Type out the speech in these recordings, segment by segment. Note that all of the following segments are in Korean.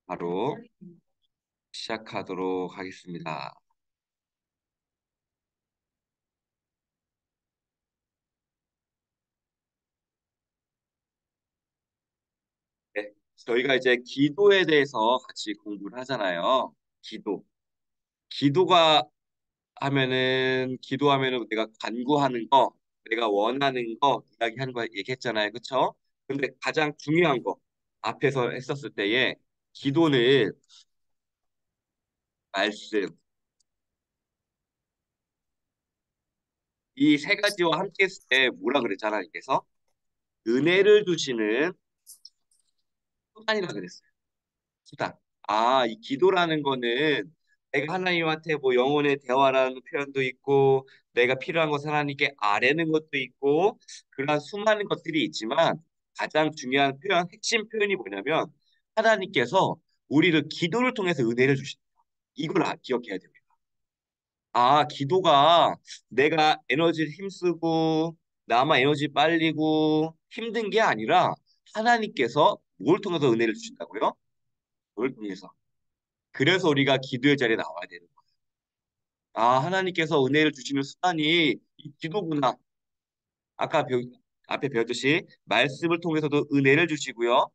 바로 시작하도록 하겠습니다. 네, 저희가 이제 기도에 대해서 같이 공부를 하잖아요. 기도. 기도가 기도하면은 내가 간구하는 거, 내가 원하는 거, 이야기하는 거 얘기했잖아요. 그쵸? 근데 가장 중요한 거, 앞에서 했었을 때에 기도는 말씀, 이 세 가지와 함께 했을 때 뭐라 그랬잖아요. 그래서 은혜를 주시는 수단이라 그랬어요. 수단. 아, 이 기도라는 거는 내가 하나님한테 뭐 영혼의 대화라는 표현도 있고, 내가 필요한 것을 하나님께 아뢰는 것도 있고, 그러한 수많은 것들이 있지만, 가장 중요한 표현, 핵심 표현이 뭐냐면, 하나님께서 우리를 기도를 통해서 은혜를 주신다. 이걸 기억해야 됩니다. 아, 기도가 내가 에너지를 힘쓰고, 나만 에너지 빨리고, 힘든 게 아니라, 하나님께서 뭘 통해서 은혜를 주신다고요? 뭘 통해서? 그래서 우리가 기도의 자리에 나와야 되는 거예요. 아, 하나님께서 은혜를 주시는 수단이 이 기도구나. 아까 앞에 배웠듯이 말씀을 통해서도 은혜를 주시고요.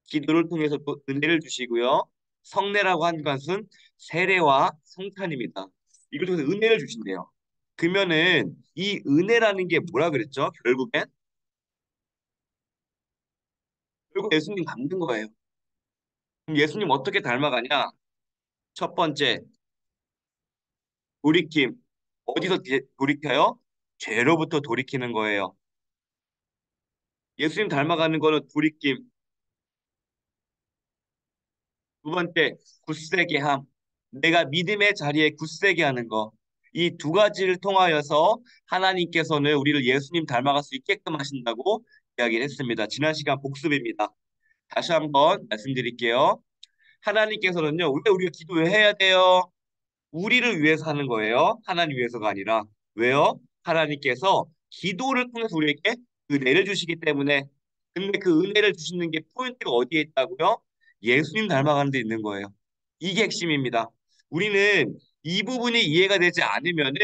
기도를 통해서도 은혜를 주시고요. 성례라고 한 것은 세례와 성탄입니다. 이걸 통해서 은혜를 주신대요. 그러면은 이 은혜라는 게 뭐라 그랬죠? 결국 예수님 닮는 거예요. 그럼 예수님 어떻게 닮아가냐? 첫 번째, 돌이킴. 어디서 돌이켜요? 죄로부터 돌이키는 거예요. 예수님 닮아가는 거는 돌이킴. 두 번째, 굳세게 함. 내가 믿음의 자리에 굳세게 하는 거. 이 두 가지를 통하여서 하나님께서는 우리를 예수님 닮아갈 수 있게끔 하신다고 이야기를 했습니다. 지난 시간 복습입니다. 다시 한번 말씀드릴게요. 하나님께서는요, 왜 우리가 기도해야 돼요? 우리를 위해서 하는 거예요. 하나님 위해서가 아니라. 왜요? 하나님께서 기도를 통해서 우리에게 은혜를 주시기 때문에. 근데 그 은혜를 주시는 게 포인트가 어디에 있다고요? 예수님 닮아가는 데 있는 거예요. 이게 핵심입니다. 우리는 이 부분이 이해가 되지 않으면은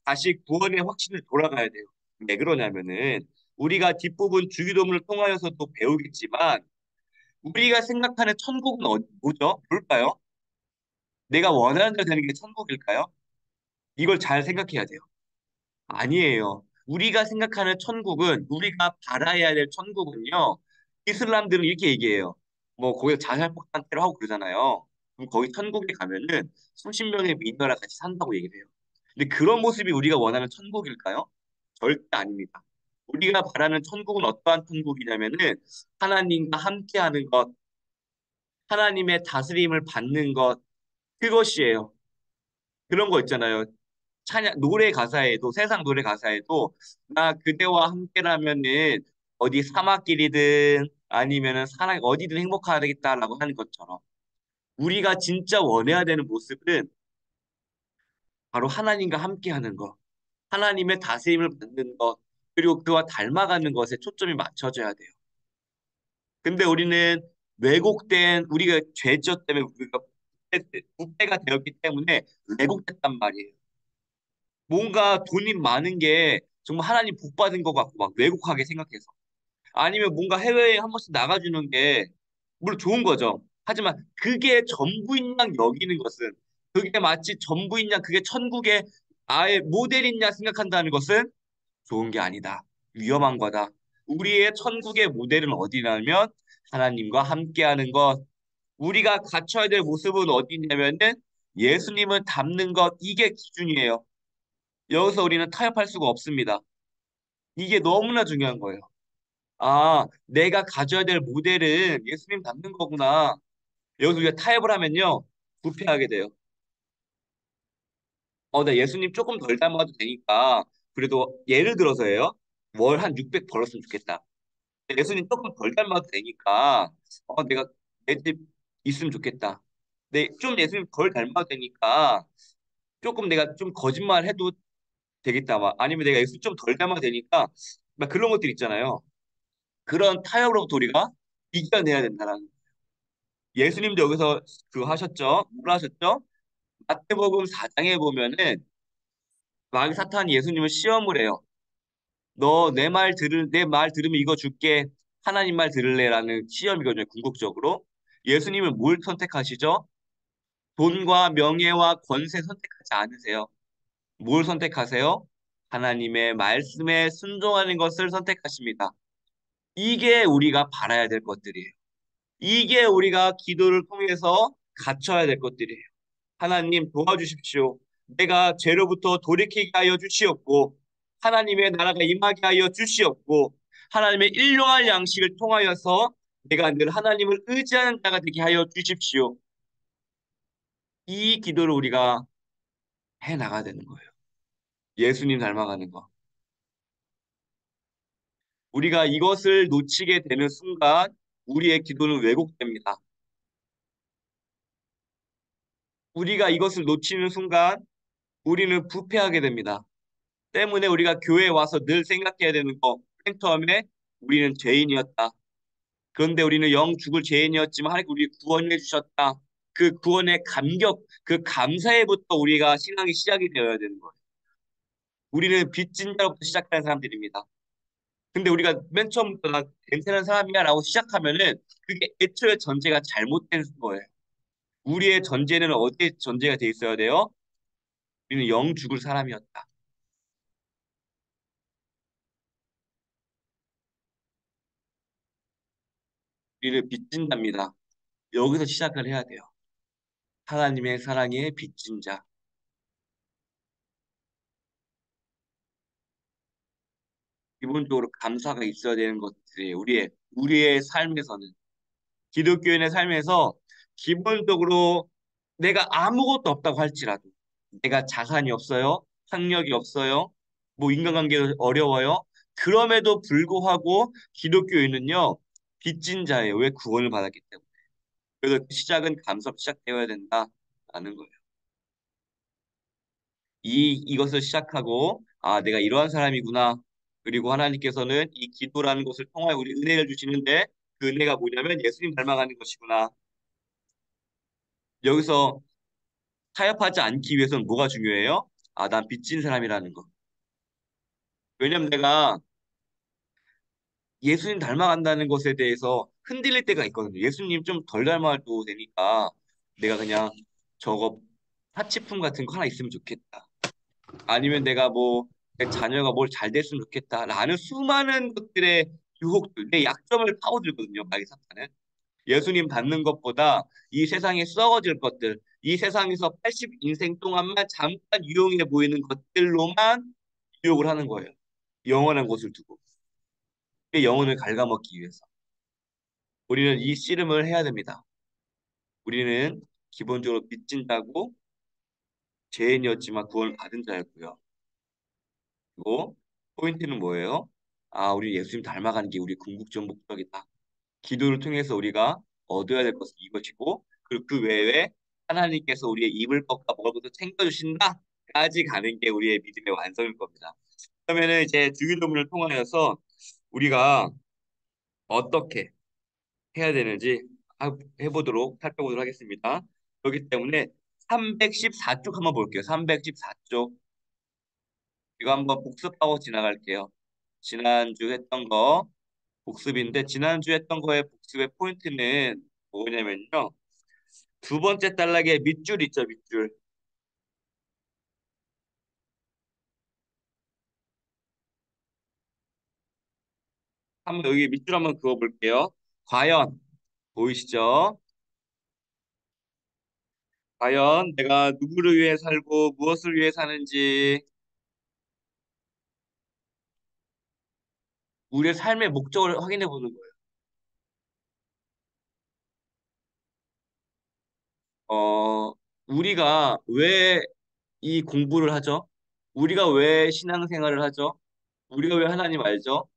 다시 구원의 확신을 돌아가야 돼요. 왜 그러냐면은 우리가 뒷부분 주기도문을 통하여서도 배우겠지만 우리가 생각하는 천국은 뭐죠? 뭘까요? 내가 원하는 대로 되는 게 천국일까요? 이걸 잘 생각해야 돼요. 아니에요. 우리가 생각하는 천국은 우리가 바라야 될 천국은요. 이슬람들은 이렇게 얘기해요. 뭐 거기서 자살폭탄 테러 하고 그러잖아요. 그럼 거기 천국에 가면은 수십 명의 민거랑 같이 산다고 얘기를 해요. 근데 그런 모습이 우리가 원하는 천국일까요? 절대 아닙니다. 우리가 바라는 천국은 어떠한 천국이냐면은 하나님과 함께하는 것, 하나님의 다스림을 받는 것, 그것이에요. 그런 거 있잖아요. 찬양 노래 가사에도 세상 노래 가사에도 나 그대와 함께라면은 어디 사막길이든 아니면은 사랑 어디든 행복하겠다라고 하는 것처럼 우리가 진짜 원해야 되는 모습은 바로 하나님과 함께하는 것, 하나님의 다스림을 받는 것, 그리고 그와 닮아가는 것에 초점이 맞춰져야 돼요. 근데 우리는 왜곡된 우리가 죄죠 때문에 우리가 부패가 되었기 때문에 왜곡됐단 말이에요. 뭔가 돈이 많은 게 정말 하나님 복 받은 것 같고 막 왜곡하게 생각해서 아니면 뭔가 해외에 한 번씩 나가주는 게 물론 좋은 거죠. 하지만 그게 전부인 양 여기는 것은 그게 마치 전부인 양 그게 천국의 아예 모델인 양 생각한다는 것은 좋은 게 아니다. 위험한 거다. 우리의 천국의 모델은 어디냐면 하나님과 함께하는 것. 우리가 갖춰야 될 모습은 어디냐면은 예수님을 닮는 것 이게 기준이에요. 여기서 우리는 타협할 수가 없습니다. 이게 너무나 중요한 거예요. 아, 내가 가져야 될 모델은 예수님 닮는 거구나. 여기서 우리가 타협을 하면요. 부패하게 돼요. 나 예수님 조금 덜 닮아도 되니까 그래도 예를 들어서예요. 월 한 600 벌었으면 좋겠다. 예수님 조금 덜 닮아도 되니까 내가 내 집 있으면 좋겠다. 좀 예수님 덜 닮아도 되니까 조금 내가 좀 거짓말 해도 되겠다. 막 아니면 내가 예수님 좀 덜 닮아도 되니까 막 그런 것들 있잖아요. 그런 타협으로부터 우리가 이겨내야 된다는. 예수님도 여기서 그 하셨죠? 뭘 하셨죠? 마태복음 4장에 보면은 마귀 사탄이 예수님을 시험을 해요. 너 내 말 들으면 이거 줄게. 하나님 말 들을래라는 시험이거든요. 궁극적으로. 예수님은 뭘 선택하시죠? 돈과 명예와 권세 선택하지 않으세요. 뭘 선택하세요? 하나님의 말씀에 순종하는 것을 선택하십니다. 이게 우리가 바라야 될 것들이에요. 이게 우리가 기도를 통해서 갖춰야 될 것들이에요. 하나님 도와주십시오. 내가 죄로부터 돌이키게 하여 주시옵고 하나님의 나라가 임하게 하여 주시옵고 하나님의 일용할 양식을 통하여서 내가 늘 하나님을 의지하는 자가 되게 하여 주십시오. 이 기도를 우리가 해 나가야 되는 거예요. 예수님 닮아가는 거. 우리가 이것을 놓치게 되는 순간 우리의 기도는 왜곡됩니다. 우리가 이것을 놓치는 순간 우리는 부패하게 됩니다. 때문에 우리가 교회에 와서 늘 생각해야 되는 거. 맨 처음에 우리는 죄인이었다. 그런데 우리는 영 죽을 죄인이었지만 하나님 우리 구원해 주셨다. 그 구원의 감격, 그 감사에부터 우리가 신앙이 시작이 되어야 되는 거예요. 우리는 빚진 자로부터 시작하는 사람들입니다. 근데 우리가 맨 처음부터 나 괜찮은 사람이야 라고 시작하면은 그게 애초에 전제가 잘못된 거예요. 우리의 전제는 어디에 전제가 돼 있어야 돼요? 우리는 영 죽을 사람이었다. 우리를 빚진답니다. 여기서 시작을 해야 돼요. 하나님의 사랑에 빚진 자. 기본적으로 감사가 있어야 되는 것들이 우리의 삶에서는 기독교인의 삶에서 기본적으로 내가 아무것도 없다고 할지라도 내가 자산이 없어요. 학력이 없어요. 뭐 인간관계도 어려워요. 그럼에도 불구하고 기독교인은요. 빚진 자예요. 왜 구원을 받았기 때문에. 그래서 그 시작은 감사부터 시작되어야 된다라는 거예요. 이것을 시작하고 아 내가 이러한 사람이구나. 그리고 하나님께서는 이 기도라는 것을 통하여 우리 은혜를 주시는데 그 은혜가 뭐냐면 예수님 닮아가는 것이구나. 여기서 타협하지 않기 위해서는 뭐가 중요해요? 아, 난 빚진 사람이라는 거. 왜냐면 내가 예수님 닮아간다는 것에 대해서 흔들릴 때가 있거든요. 예수님 좀 덜 닮아도 되니까 내가 그냥 저거 사치품 같은 거 하나 있으면 좋겠다. 아니면 내가 뭐 내 자녀가 뭘 잘 됐으면 좋겠다라는 수많은 것들의 유혹들, 내 약점을 파고들거든요. 마귀 사탄은. 예수님 닮는 것보다 이 세상에 썩어질 것들, 이 세상에서 80인생 동안만 잠깐 유용해 보이는 것들로만 유혹을 하는 거예요. 영원한 곳을 두고. 그 영혼을 갉아먹기 위해서. 우리는 이 씨름을 해야 됩니다. 우리는 기본적으로 빚진다고 죄인이었지만 구원을 받은 자였고요. 그리고 포인트는 뭐예요? 아, 우리 예수님 닮아가는 게 우리 궁극적 목적이다. 기도를 통해서 우리가 얻어야 될 것은 이것이고 그리고 그 외에 하나님께서 우리의 입을 뻗과 먹을 것을 챙겨주신다까지 가는 게 우리의 믿음의 완성일 겁니다. 그러면은 이제 주기도문을 통하여서 우리가 어떻게 해야 되는지 해보도록 살펴보도록 하겠습니다. 그렇기 때문에 314쪽 한번 볼게요. 314쪽 이거 한번 복습하고 지나갈게요. 지난주 했던 거 복습인데 지난주 했던 거의 복습의 포인트는 뭐냐면요. 두 번째 단락에 밑줄 있죠, 밑줄. 한번 여기 밑줄 한번 그어볼게요. 과연 보이시죠? 과연 내가 누구를 위해 살고 무엇을 위해 사는지 우리의 삶의 목적을 확인해 보는 거예요. 우리가 왜 이 공부를 하죠? 우리가 왜 신앙생활을 하죠? 우리가 왜 하나님 알죠?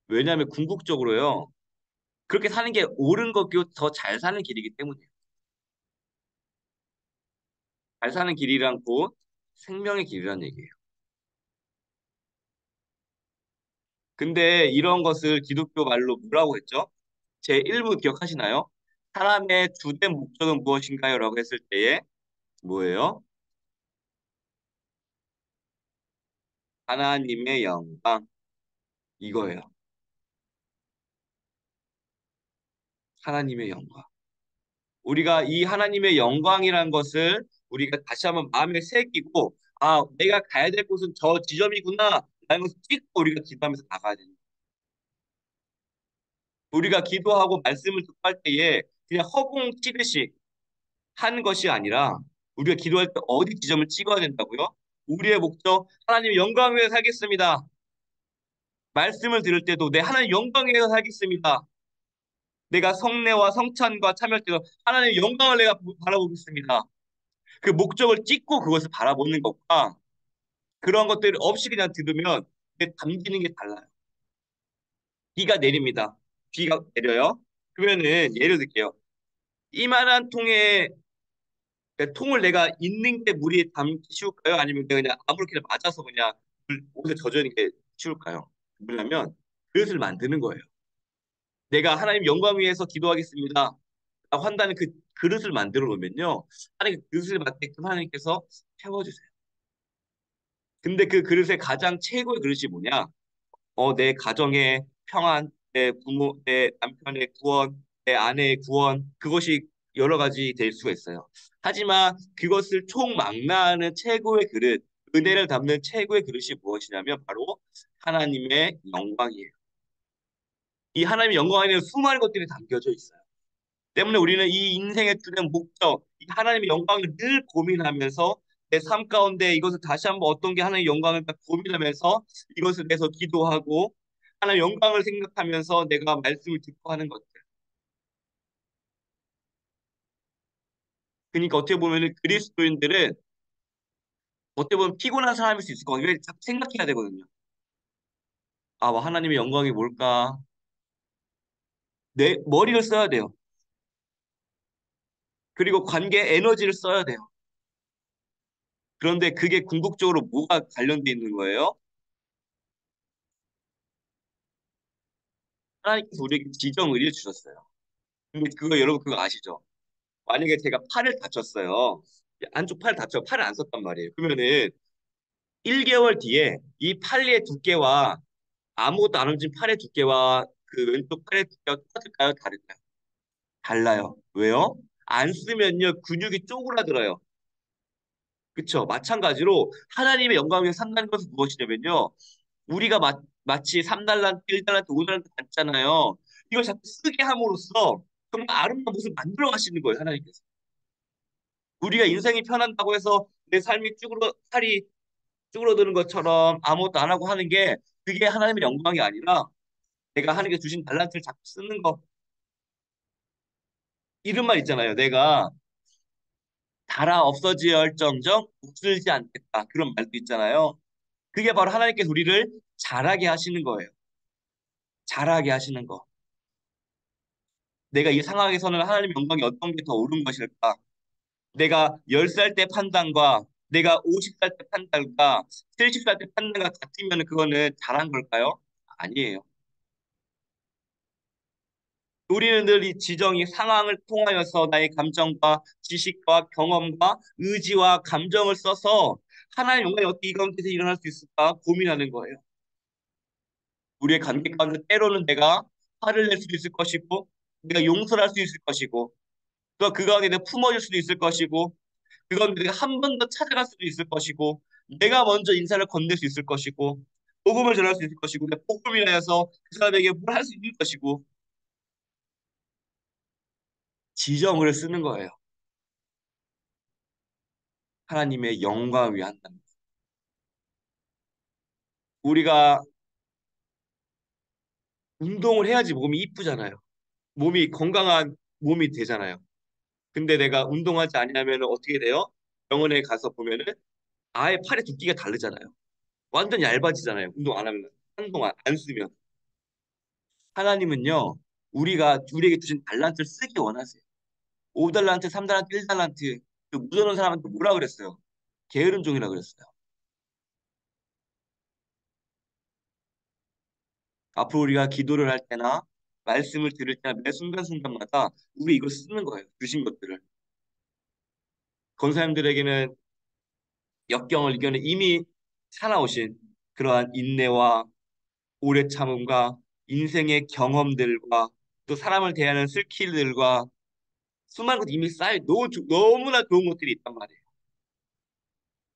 왜냐하면 궁극적으로요. 그렇게 사는 게 옳은 거고 더 잘 사는 길이기 때문이에요. 잘 사는 길이란 곧 생명의 길이란 얘기예요. 근데 이런 것을 기독교 말로 뭐라고 했죠? 제 1부 기억하시나요? 사람의 주된 목적은 무엇인가요? 라고 했을 때에 뭐예요? 하나님의 영광. 이거예요. 하나님의 영광. 우리가 이 하나님의 영광이란 것을 우리가 다시 한번 마음에 새기고, 아, 내가 가야 될 곳은 저 지점이구나 라는 것을 찍고 우리가 기도하면서 나가야 됩니다. 우리가 기도하고 말씀을 듣고 할 때에 그냥 허공 찌르시 한 것이 아니라 우리가 기도할 때 어디 지점을 찍어야 된다고요? 우리의 목적, 하나님의 영광을 위해 살겠습니다. 말씀을 들을 때도 내 하나님 영광을 위해서 살겠습니다. 내가 성례와 성찬과 참여할 때도 하나님의 영광을 내가 바라보겠습니다. 그 목적을 찍고 그것을 바라보는 것과 그런 것들 없이 그냥 들으면 담기는 게 달라요. 비가 내립니다. 비가 내려요. 그러면은 예를 들게요. 이만한 통에 그러니까 통을 내가 있는 게 물이 담기 쉬울까요? 아니면 내가 그냥 아무렇게나 맞아서 그냥 옷에 젖어 있는 게 쉬울까요? 뭐냐면 그릇을 만드는 거예요. 내가 하나님 영광 위해서 기도하겠습니다. 라고 한다는 그 그릇을 만들어 놓으면요. 하나님 그 그릇을 맞게끔 하나님께서 채워주세요. 근데 그 그릇의 가장 최고의 그릇이 뭐냐? 내 가정의 평안, 내 부모, 내 남편의 구원, 내 아내의 구원, 그것이 여러 가지 될 수가 있어요. 하지만 그것을 총망라하는 최고의 그릇, 은혜를 담는 최고의 그릇이 무엇이냐면 바로 하나님의 영광이에요. 이 하나님의 영광 안에는 수많은 것들이 담겨져 있어요. 때문에 우리는 이 인생의 주된 목적, 이 하나님의 영광을 늘 고민하면서 내 삶 가운데 이것을 다시 한번 어떤 게 하나님의 영광을 고민하면서 이것을 위해서 기도하고 하나님의 영광을 생각하면서 내가 말씀을 듣고 하는 것들. 그러니까 어떻게 보면 그리스도인들은 어떻게 보면 피곤한 사람일 수 있을 거예요. 자꾸 생각해야 되거든요. 아, 뭐 하나님의 영광이 뭘까? 내 머리를 써야 돼요. 그리고 관계 에너지를 써야 돼요. 그런데 그게 궁극적으로 뭐가 관련돼 있는 거예요? 하나님께서 우리에게 지정 의리를 주셨어요. 근데 그거 여러분 그거 아시죠? 만약에 제가 팔을 다쳤어요. 안쪽 팔 다쳐 팔을 안 썼단 말이에요. 그러면은 1개월 뒤에 이 팔의 두께와 아무것도 안 움직인 팔의 두께와 그 왼쪽 팔의 두께가 똑같을까요? 다를까요? 달라요. 왜요? 안 쓰면요 근육이 쪼그라들어요. 그쵸? 마찬가지로 하나님의 영광을 위해 산다는 것은 무엇이냐면요. 우리가 마치 3달란트, 1달란트, 5달란트 받잖아요. 이걸 자꾸 쓰게 함으로써 정말 아름다운 모습을 만들어 가시는 거예요, 하나님께서. 우리가 인생이 편한다고 해서 내 삶이 살이 쭈그러드는 것처럼 아무것도 안 하고 하는 게 그게 하나님의 영광이 아니라 내가 하나님께 주신 달란트를 자꾸 쓰는 거. 이런 말 있잖아요. 내가 달아 없어질정정 없을지 않겠다. 그런 말도 있잖아요. 그게 바로 하나님께서 우리를 잘하게 하시는 거예요. 잘하게 하시는 거. 내가 이 상황에서는 하나님의 영광이 어떤 게 더 옳은 것일까? 내가 10살 때 판단과 내가 50살 때 판단과 70살 때 판단과 같으면 그거는 잘한 걸까요? 아니에요. 우리는 늘 이 지정이 상황을 통하여서 나의 감정과 지식과 경험과 의지와 감정을 써서 하나님 영광이 어떻게 이 가운데서 일어날 수 있을까 고민하는 거예요. 우리의 관계 가운데 때로는 내가 화를 낼 수도 있을 것이고 내가 용서를 할 수 있을 것이고 또 그 가운데 내가 품어줄 수도 있을 것이고 그 가운데 내가 한 번 더 찾아갈 수도 있을 것이고 내가 먼저 인사를 건넬 수 있을 것이고 복음을 전할 수 있을 것이고 내가 복음을 인하여서 그 사람에게 뭘 할 수 있을 것이고 지정을 쓰는 거예요. 하나님의 영광을 위해 한다는 거예요. 우리가 운동을 해야지 몸이 이쁘잖아요. 몸이 건강한 몸이 되잖아요. 근데 내가 운동하지 않으면 어떻게 돼요? 병원에 가서 보면은 아예 팔의 두께가 다르잖아요. 완전 얇아지잖아요. 운동 안 하면 한동안 안 쓰면 하나님은요 우리에게 주신 달란트를 쓰기 원하세요. 5달란트, 3달란트, 1달란트 그 묻어놓은 사람한테 뭐라 그랬어요? 게으른 종이라 그랬어요. 앞으로 우리가 기도를 할 때나 말씀을 들을 때 매 순간순간마다 우리 이걸 쓰는 거예요. 주신 것들을. 권사님들에게는 역경을 이겨내 이미 살아오신 그러한 인내와 오래 참음과 인생의 경험들과 또 사람을 대하는 스킬들과 수많은 것 이미 쌓여 너무나 좋은 것들이 있단 말이에요.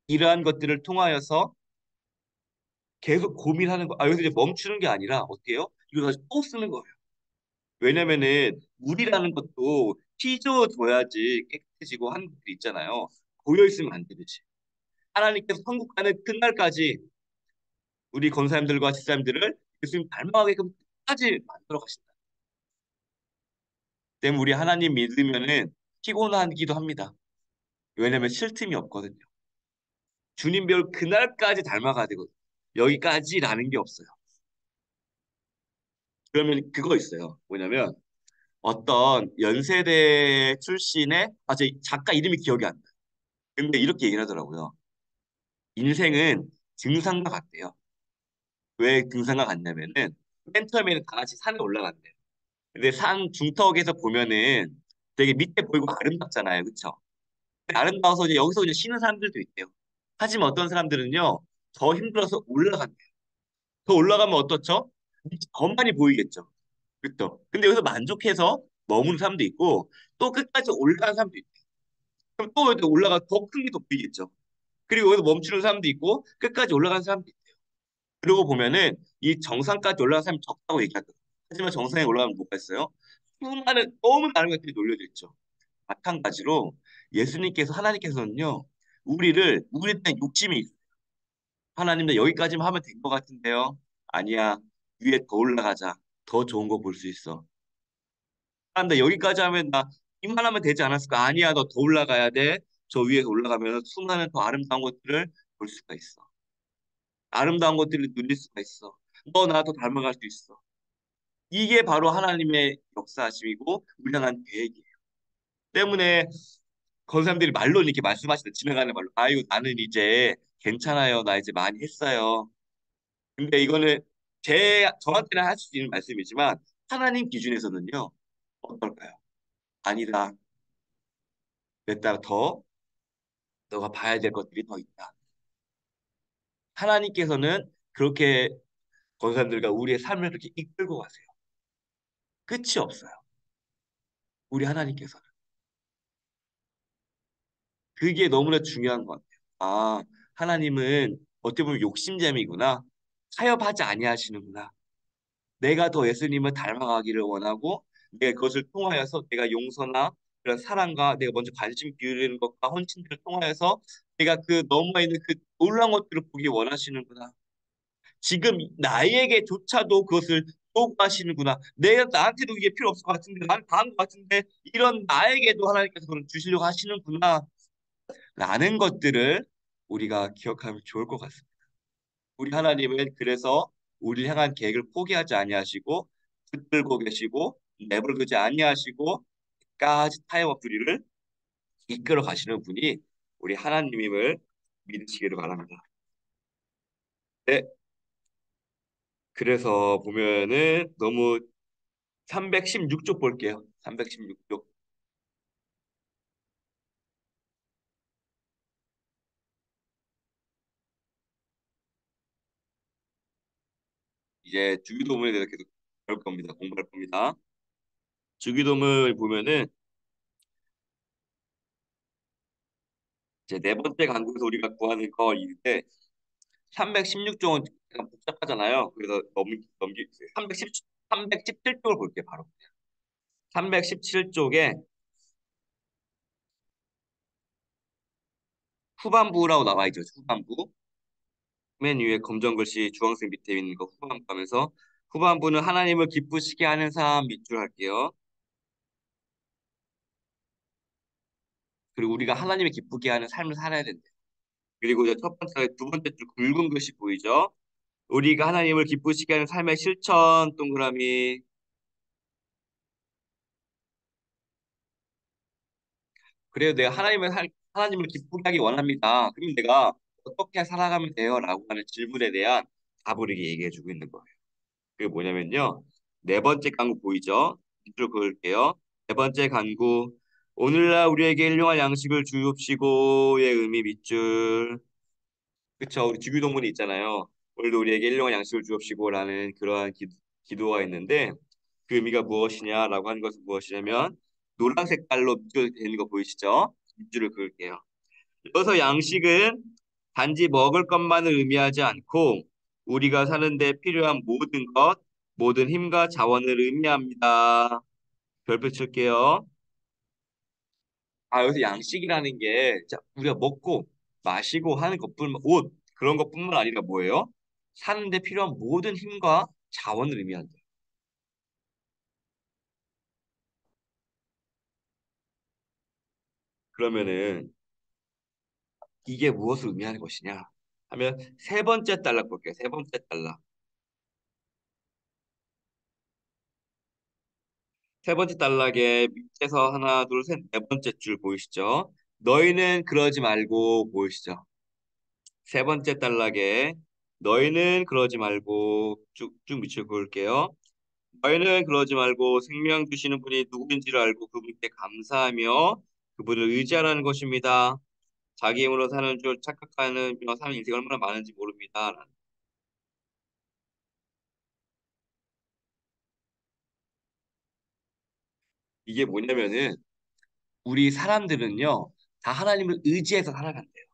이러한 것들을 통하여서 계속 고민하는 거. 여기서 이제 멈추는 게 아니라 어떻게 해요? 이걸 다시 또 쓰는 거예요. 왜냐면은 물이라는 것도 휘저어줘야지 깨끗해지고 하는 것들이 있잖아요. 고여 있으면 안 되듯이. 하나님께서 천국 가는 그날까지 우리 권사님들과 집사님들을 예수님 닮아가게끔 끝까지 만들어 가신다. 때문에 우리 하나님 믿으면은 피곤하기도 합니다. 왜냐면 쉴 틈이 없거든요. 주님 배울 그날까지 닮아가야 되거든요. 여기까지라는 게 없어요. 그러면 그거 있어요. 뭐냐면 어떤 연세대 출신의 저 작가 이름이 기억이 안 나요. 근데 이렇게 얘기를 하더라고요. 인생은 등산과 같대요. 왜 등산과 같냐면은 맨 처음에는 다 같이 산에 올라간대요. 근데 산 중턱에서 보면은 되게 밑에 보이고 아름답잖아요. 그쵸? 아름다워서 이제 여기서 이제 쉬는 사람들도 있대요. 하지만 어떤 사람들은요, 더 힘들어서 올라간대요. 더 올라가면 어떻죠? 겉만이 보이겠죠. 그쵸? 근데 여기서 만족해서 머무는 사람도 있고, 또 끝까지 올라가는 사람도 있대요. 그럼 또 여기 올라가 더 큰 게 더 보이겠죠. 그리고 여기서 멈추는 사람도 있고, 끝까지 올라가는 사람도 있대요. 그러고 보면은 이 정상까지 올라간 사람이 적다고 얘기하거든요. 하지만 정상에 올라가면 뭐가 있어요? 수많은, 너무 많은 것들이 놀려져 있죠. 마찬가지로 예수님께서 하나님께서는요 우리에 대한 욕심이 있어요. 하나님 나 여기까지만 하면 된 것 같은데요. 아니야 위에 더 올라가자. 더 좋은 거 볼 수 있어. 하나님 나 여기까지 하면 나 이만하면 되지 않았을까? 아니야 너 더 올라가야 돼. 저 위에 올라가면 수많은 더 아름다운 것들을 볼 수가 있어. 아름다운 것들을 누릴 수가 있어. 너 나도 닮아갈 수 있어. 이게 바로 하나님의 역사심이고 우리 향한 계획이에요. 때문에 권사님들이 말로 이렇게 말씀하시는 지나가는 말로 아유 나는 이제 괜찮아요 나 이제 많이 했어요. 근데 이거는 저한테는 할 수 있는 말씀이지만 하나님 기준에서는요 어떨까요? 아니다. 몇 달 더 너가 봐야 될 것들이 더 있다. 하나님께서는 그렇게 권사님들과 우리의 삶을 그렇게 이끌고 가세요. 끝이 없어요. 우리 하나님께서는 그게 너무나 중요한 것 같아요. 하나님은 어떻게 보면 욕심쟁이구나. 타협하지 아니하시는구나. 내가 더 예수님을 닮아가기를 원하고 내가 그것을 통하여서 내가 용서나 그런 사랑과 내가 먼저 관심 기울이는 것과 헌신들을 통하여서 내가 그 넘어 있는 그 놀라운 것들을 보기 원하시는구나. 지금 나에게조차도 그것을 요구하시는구나. 내가 나한테도 이게 필요 없을 것 같은데 나는 다 한 것 같은데 이런 나에게도 하나님께서 그걸 주시려고 하시는구나. 라는 것들을 우리가 기억하면 좋을 것 같습니다. 우리 하나님은 그래서 우리를 향한 계획을 포기하지 아니하시고 붙들고 계시고 내버려두지 아니하시고 끝까지 타협과 불의를 이끌어 가시는 분이 우리 하나님임을 믿으시기를 바랍니다. 네, 그래서 보면은 너무 316쪽 볼게요. 316쪽. 이제 주기도문에 대해서 계속 배울 겁니다. 공부할 겁니다. 주기도문을 보면은 이제 네 번째 강구에서 우리가 구하는 거인데 316쪽은 약간 복잡하잖아요. 그래서 넘기 317쪽을 볼게요, 바로. 317쪽에 후반부라고 나와 있죠. 후반부. 맨 위에 검정 글씨 주황색 밑에 있는 거 후반부 하면서 후반부는 하나님을 기쁘시게 하는 삶 밑줄 할게요. 그리고 우리가 하나님을 기쁘게 하는 삶을 살아야 된대. 그리고 이제 첫 번째, 두 번째 줄 굵은 글씨 보이죠? 우리가 하나님을 기쁘시게 하는 삶의 실천 동그라미. 그래요. 내가 하나님을 기쁘게 하기 원합니다. 그럼 내가 어떻게 살아가면 돼요? 라고 하는 질문에 대한 답을 이렇게 얘기해 주고 있는 거예요. 그게 뭐냐면요. 네 번째 간구 보이죠? 밑줄 그을게요. 네 번째 간구. 오늘날 우리에게 일용할 양식을 주옵시고의 의미 밑줄. 그쵸? 우리 주기도문이 있잖아요. 오늘도 우리에게 일용할 양식을 주옵시고라는 그러한 기도가 있는데 그 의미가 무엇이냐라고 하는 것은 무엇이냐면 노란 색깔로 밑줄 되는 거 보이시죠? 밑줄을 그을게요. 여기서 양식은 단지 먹을 것만을 의미하지 않고 우리가 사는데 필요한 모든 것, 모든 힘과 자원을 의미합니다. 별표 칠게요. 여기서 양식이라는 게 우리가 먹고 마시고 하는 것뿐만, 옷, 그런 것뿐만 아니라 뭐예요? 사는데 필요한 모든 힘과 자원을 의미한다. 그러면은 이게 무엇을 의미하는 것이냐? 하면 세 번째 단락 볼게요. 세 번째 단락. 세 번째 단락에 밑에서 하나, 둘, 셋, 네 번째 줄 보이시죠? 너희는 그러지 말고 보이시죠? 세 번째 단락에 너희는 그러지 말고 쭉쭉 밑줄 그을게요. 너희는 그러지 말고 생명 주시는 분이 누구인지를 알고 그분께 감사하며 그분을 의지하라는 것입니다. 자기 힘으로 사는 줄 착각하는 사람 인생이 얼마나 많은지 모릅니다. 이게 뭐냐면은 우리 사람들은요 다 하나님을 의지해서 살아간대요.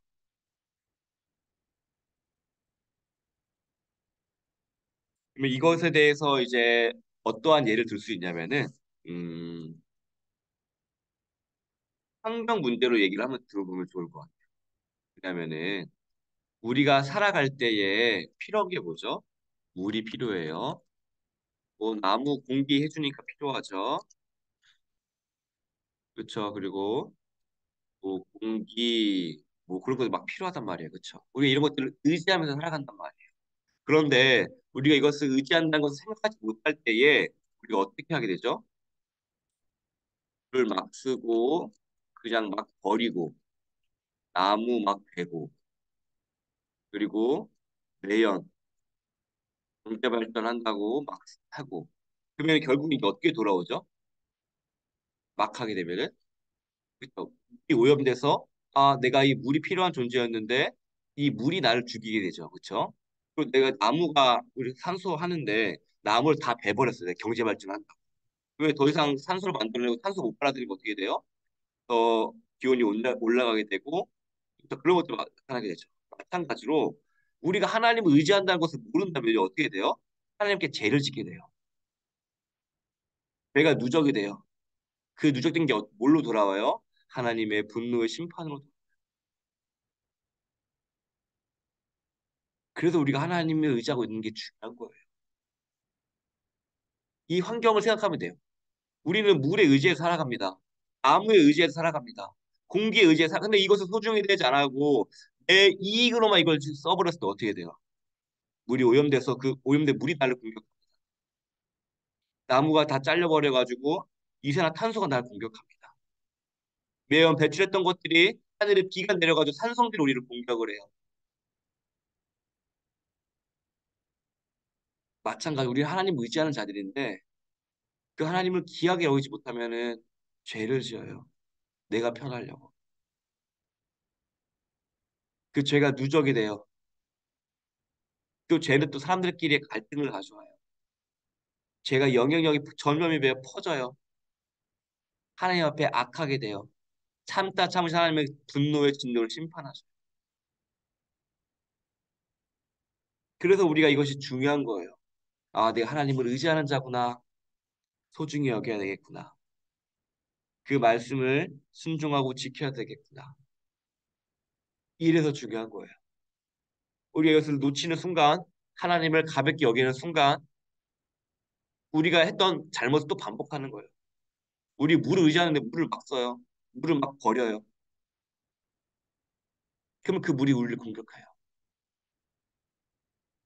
그러면 이것에 대해서 이제 어떠한 예를 들 수 있냐면은 음, 환경 문제로 얘기를 한번 들어보면 좋을 것 같아요. 왜냐면은 우리가 살아갈 때에 필요한 게 뭐죠? 물이 필요해요. 뭐 나무 공기 해주니까 필요하죠. 그렇죠. 그리고 뭐 공기 뭐 그런 것도 막 필요하단 말이에요. 그렇죠. 우리가 이런 것들을 의지하면서 살아간단 말이에요. 그런데 우리가 이것을 의지한다는 것을 생각하지 못할 때에 우리가 어떻게 하게 되죠? 물을 막 쓰고 그냥 막 버리고 나무 막 베고 그리고 매연 경제 발전한다고 막 하고 그러면 결국 이게 어떻게 돌아오죠? 막 하게 되면은 그쵸? 물이 오염돼서 내가 이 물이 필요한 존재였는데 이 물이 나를 죽이게 되죠. 그렇죠? 그리고 내가 나무가 우리 산소 하는데 나무를 다 베버렸어요. 내가 경제 발전한다. 왜 더 이상 산소를 만들어내고 산소 못 빨아들이면 어떻게 돼요? 더 기온이 올라가게 되고 또 그런 것도 나타나게 되죠. 마찬가지로 우리가 하나님을 의지한다는 것을 모른다면 어떻게 돼요? 하나님께 죄를 짓게 돼요. 죄가 누적이 돼요. 그 누적된 게 뭘로 돌아와요? 하나님의 분노의 심판으로. 그래서 우리가 하나님을 의지하고 있는 게 중요한 거예요. 이 환경을 생각하면 돼요. 우리는 물에 의지해서 살아갑니다. 나무에 의지해서 살아갑니다. 공기에 의지해서 근데 이것을 소중히 되지 않고 내 이익으로만 이걸 써버렸을 때 어떻게 돼요? 물이 오염돼서 그 오염된 물이 나를 공격. 나무가 다 잘려버려가지고 이산화탄소가 나를 공격합니다. 매연 배출했던 것들이 하늘에 비가 내려가지고 산성들이 우리를 공격을 해요. 마찬가지 우리 하나님 의지하는 자들인데 그 하나님을 귀하게 여기지 못하면은 죄를 지어요. 내가 편하려고. 그 죄가 누적이 돼요. 또 죄는 또 사람들끼리 갈등을 가져와요. 죄가 영향력이 전염이 되어 퍼져요. 하나님 앞에 악하게 돼요. 참다 참으신 하나님의 분노의 진노를 심판하셔요. 그래서 우리가 이것이 중요한 거예요. 내가 하나님을 의지하는 자구나. 소중히 여겨야 되겠구나. 그 말씀을 순종하고 지켜야 되겠구나. 이래서 중요한 거예요. 우리가 이것을 놓치는 순간, 하나님을 가볍게 여기는 순간, 우리가 했던 잘못을 또 반복하는 거예요. 우리 물을 의지하는데 물을 막 써요. 물을 막 버려요. 그러면 그 물이 우리를 공격해요.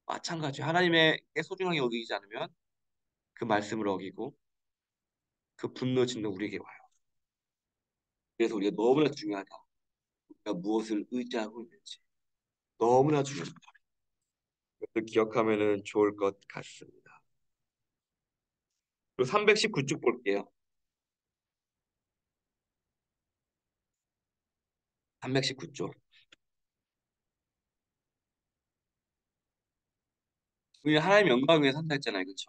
마찬가지 하나님의 소중하게 여기지 않으면 그 말씀을 어기고 그 분노 진노 우리에게 와요. 그래서 우리가 너무나 중요하다. 우리가 무엇을 의지하고 있는지 너무나 중요합니다. 그걸 기억하면 좋을 것 같습니다. 그리고 319쪽 볼게요. 319쪽. 우리 하나님 영광 위해 산다 했잖아요. 그쵸?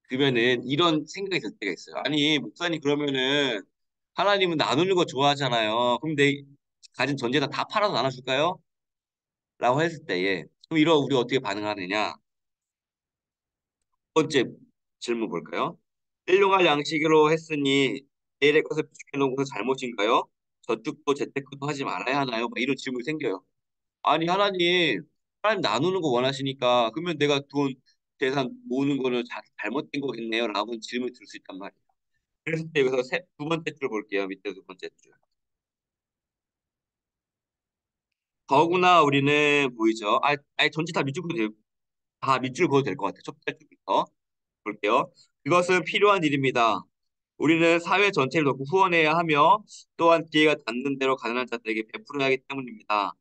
그러면은 이런 생각이 들 때가 있어요. 아니, 목사님 그러면은 하나님은 나누는 거 좋아하잖아요. 그럼 내 가진 전재산 다 팔아서 나눠줄까요? 라고 했을 때에 그럼 이런 우리 어떻게 반응하느냐? 첫 번째 질문 볼까요? 일용할 양식으로 했으니 내일의 것을 비축해 놓은 것은 잘못인가요? 저축도 재테크도 하지 말아야 하나요? 막 이런 질문이 생겨요. 아니 하나님 나누는 거 원하시니까 그러면 내가 돈 재산 모으는 거는 잘못된 거겠네요? 라고 질문이 들 수 있단 말이에요. 그래서 여기서 두 번째 줄 볼게요. 밑에 두 번째 줄. 더구나 우리는 보이죠? 전체 다 밑줄 그어도 다 밑줄 그어도 될 것 같아요. 첫 번째 줄부터 볼게요. 그것은 필요한 일입니다. 우리는 사회 전체를 돕고 후원해야 하며 또한 기회가 닿는 대로 가난한 자들에게 베풀어야 하기 때문입니다.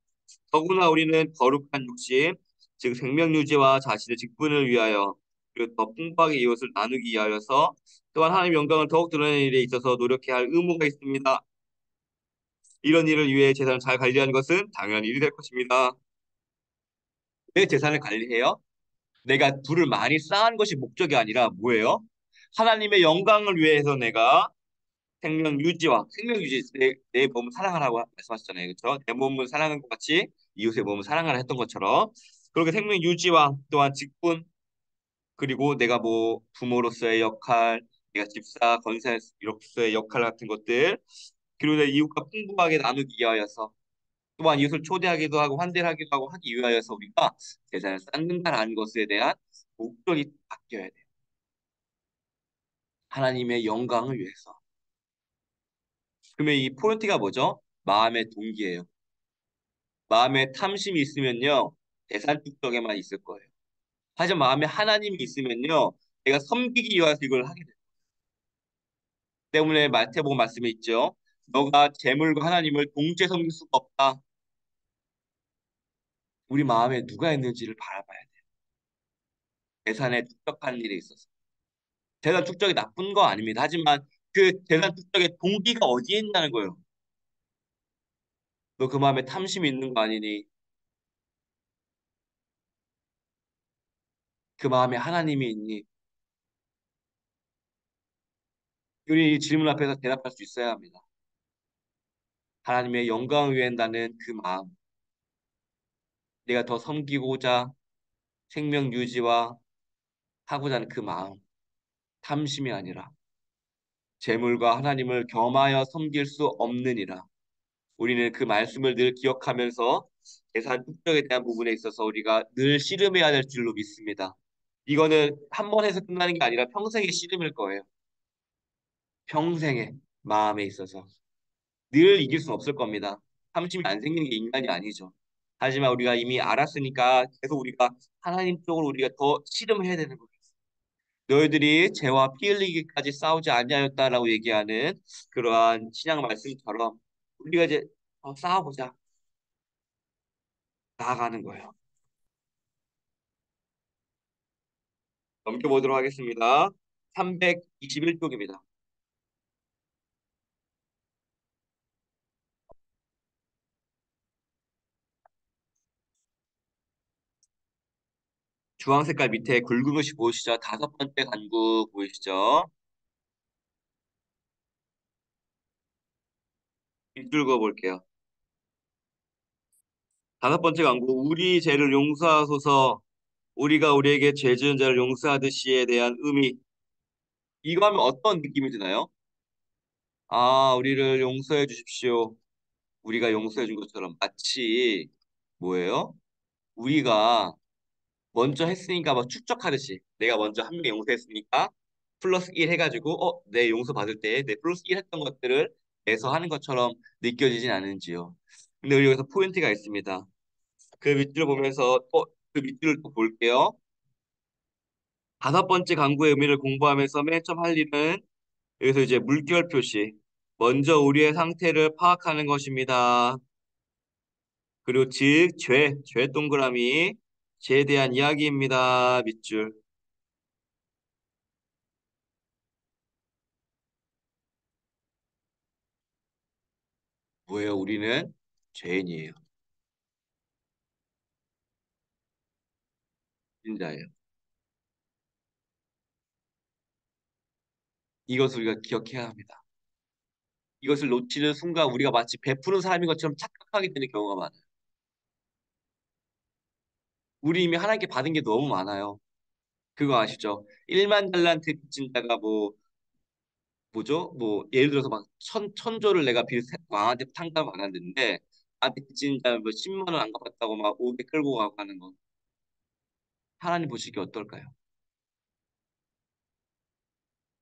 더구나 우리는 거룩한 욕심, 즉 생명 유지와 자신의 직분을 위하여 그리고 더 풍부하게 이웃을 나누기 위하여서 또한 하나님의 영광을 더욱 드러내는 일에 있어서 노력해야 할 의무가 있습니다. 이런 일을 위해 재산을 잘 관리하는 것은 당연한 일이 될 것입니다. 내 재산을 관리해요? 내가 둘을 많이 쌓은 것이 목적이 아니라 뭐예요? 하나님의 영광을 위해서 내가 생명 유지 내 몸을 사랑하라고 말씀하셨잖아요. 그렇죠? 내 몸을 사랑하는 것 같이 이웃의 몸을 사랑하라 했던 것처럼 그렇게 생명 유지와 또한 직분 그리고 내가 뭐 부모로서의 역할, 내가 집사, 건사로서의 역할 같은 것들 그리고 내 이웃과 풍부하게 나누기 위하여서 또한 이웃을 초대하기도 하고 환대를 하기도 하고 하기 위하여서 우리가 제사를 쌓는다라는 것에 대한 목적이 바뀌어야 돼요. 하나님의 영광을 위해서. 그러면 이 포인트가 뭐죠? 마음의 동기예요. 마음에 탐심이 있으면요, 재산 축적에만 있을 거예요. 하지만 마음에 하나님이 있으면요, 내가 섬기기 위해서 이걸 하게 돼요. 때문에 마태복음 말씀에 있죠. 너가 재물과 하나님을 동시에 섬길 수가 없다. 우리 마음에 누가 있는지를 바라봐야 돼요. 재산에 축적하는 일에 있어서. 재산 축적이 나쁜 거 아닙니다. 하지만 그 재산 축적의 동기가 어디에 있다는 거예요. 너 그 마음에 탐심이 있는 거 아니니? 그 마음에 하나님이 있니? 우리 이 질문 앞에서 대답할 수 있어야 합니다. 하나님의 영광을 위해 나는 그 마음, 내가 더 섬기고자 생명 유지와 하고자 하는 그 마음, 탐심이 아니라 재물과 하나님을 겸하여 섬길 수 없느니라. 우리는 그 말씀을 늘 기억하면서 재산 축적에 대한 부분에 있어서 우리가 늘 씨름해야 될 줄로 믿습니다. 이거는 한 번 해서 끝나는 게 아니라 평생의 씨름일 거예요. 평생의 마음에 있어서 늘 이길 수는 없을 겁니다. 탐심이 안 생기는 게 인간이 아니죠. 하지만 우리가 이미 알았으니까 계속 우리가 하나님 쪽으로 우리가 더 씨름해야 되는 거예요. 너희들이 죄와 피 흘리기까지 싸우지 아니하였다라고 얘기하는 그러한 신약 말씀처럼 우리가 이제 싸워보자 나아가는 거예요. 넘겨보도록 하겠습니다. 321쪽입니다. 주황 색깔 밑에 굵은 것이 보이시죠? 다섯 번째 간구 보이시죠? 밑줄 그어 볼게요. 다섯 번째 간구 우리 죄를 용서하소서 우리가 우리에게 죄 지은 자를 용서하듯이에 대한 의미 이거 하면 어떤 느낌이 드나요? 아, 우리를 용서해 주십시오. 우리가 용서해 준 것처럼 마치 뭐예요? 우리가 먼저 했으니까 막 축적하듯이 내가 먼저 한 명 용서했으니까 플러스 1 해가지고 내 용서 받을 때 내 플러스 1 했던 것들을 내서 하는 것처럼 느껴지진 않은지요. 근데 우리 여기서 포인트가 있습니다. 그 밑줄 보면서 그 밑줄을 또 볼게요. 다섯 번째 강구의 의미를 공부하면서 맨 처음 할 일은 여기서 이제 물결 표시. 먼저 우리의 상태를 파악하는 것입니다. 그리고 죄 동그라미, 죄에 대한 이야기입니다. 밑줄. 뭐예요? 우리는 죄인이에요. 진짜예요. 이것을 우리가 기억해야 합니다. 이것을 놓치는 순간 우리가 마치 베푸는 사람인 것처럼 착각하게 되는 경우가 많아요. 우리 이미 하나님께 받은 게 너무 많아요. 그거 아시죠? 1만 달란트 빚진 자가 뭐죠? 뭐 예를 들어서 막 천조를 내가 왕한테 탕감 안 하는데 나한테 빚진 자뭐 10만 원 안 갚았다고 막 500 끌고 가고 하는 거. 하나님 보시기에 어떨까요?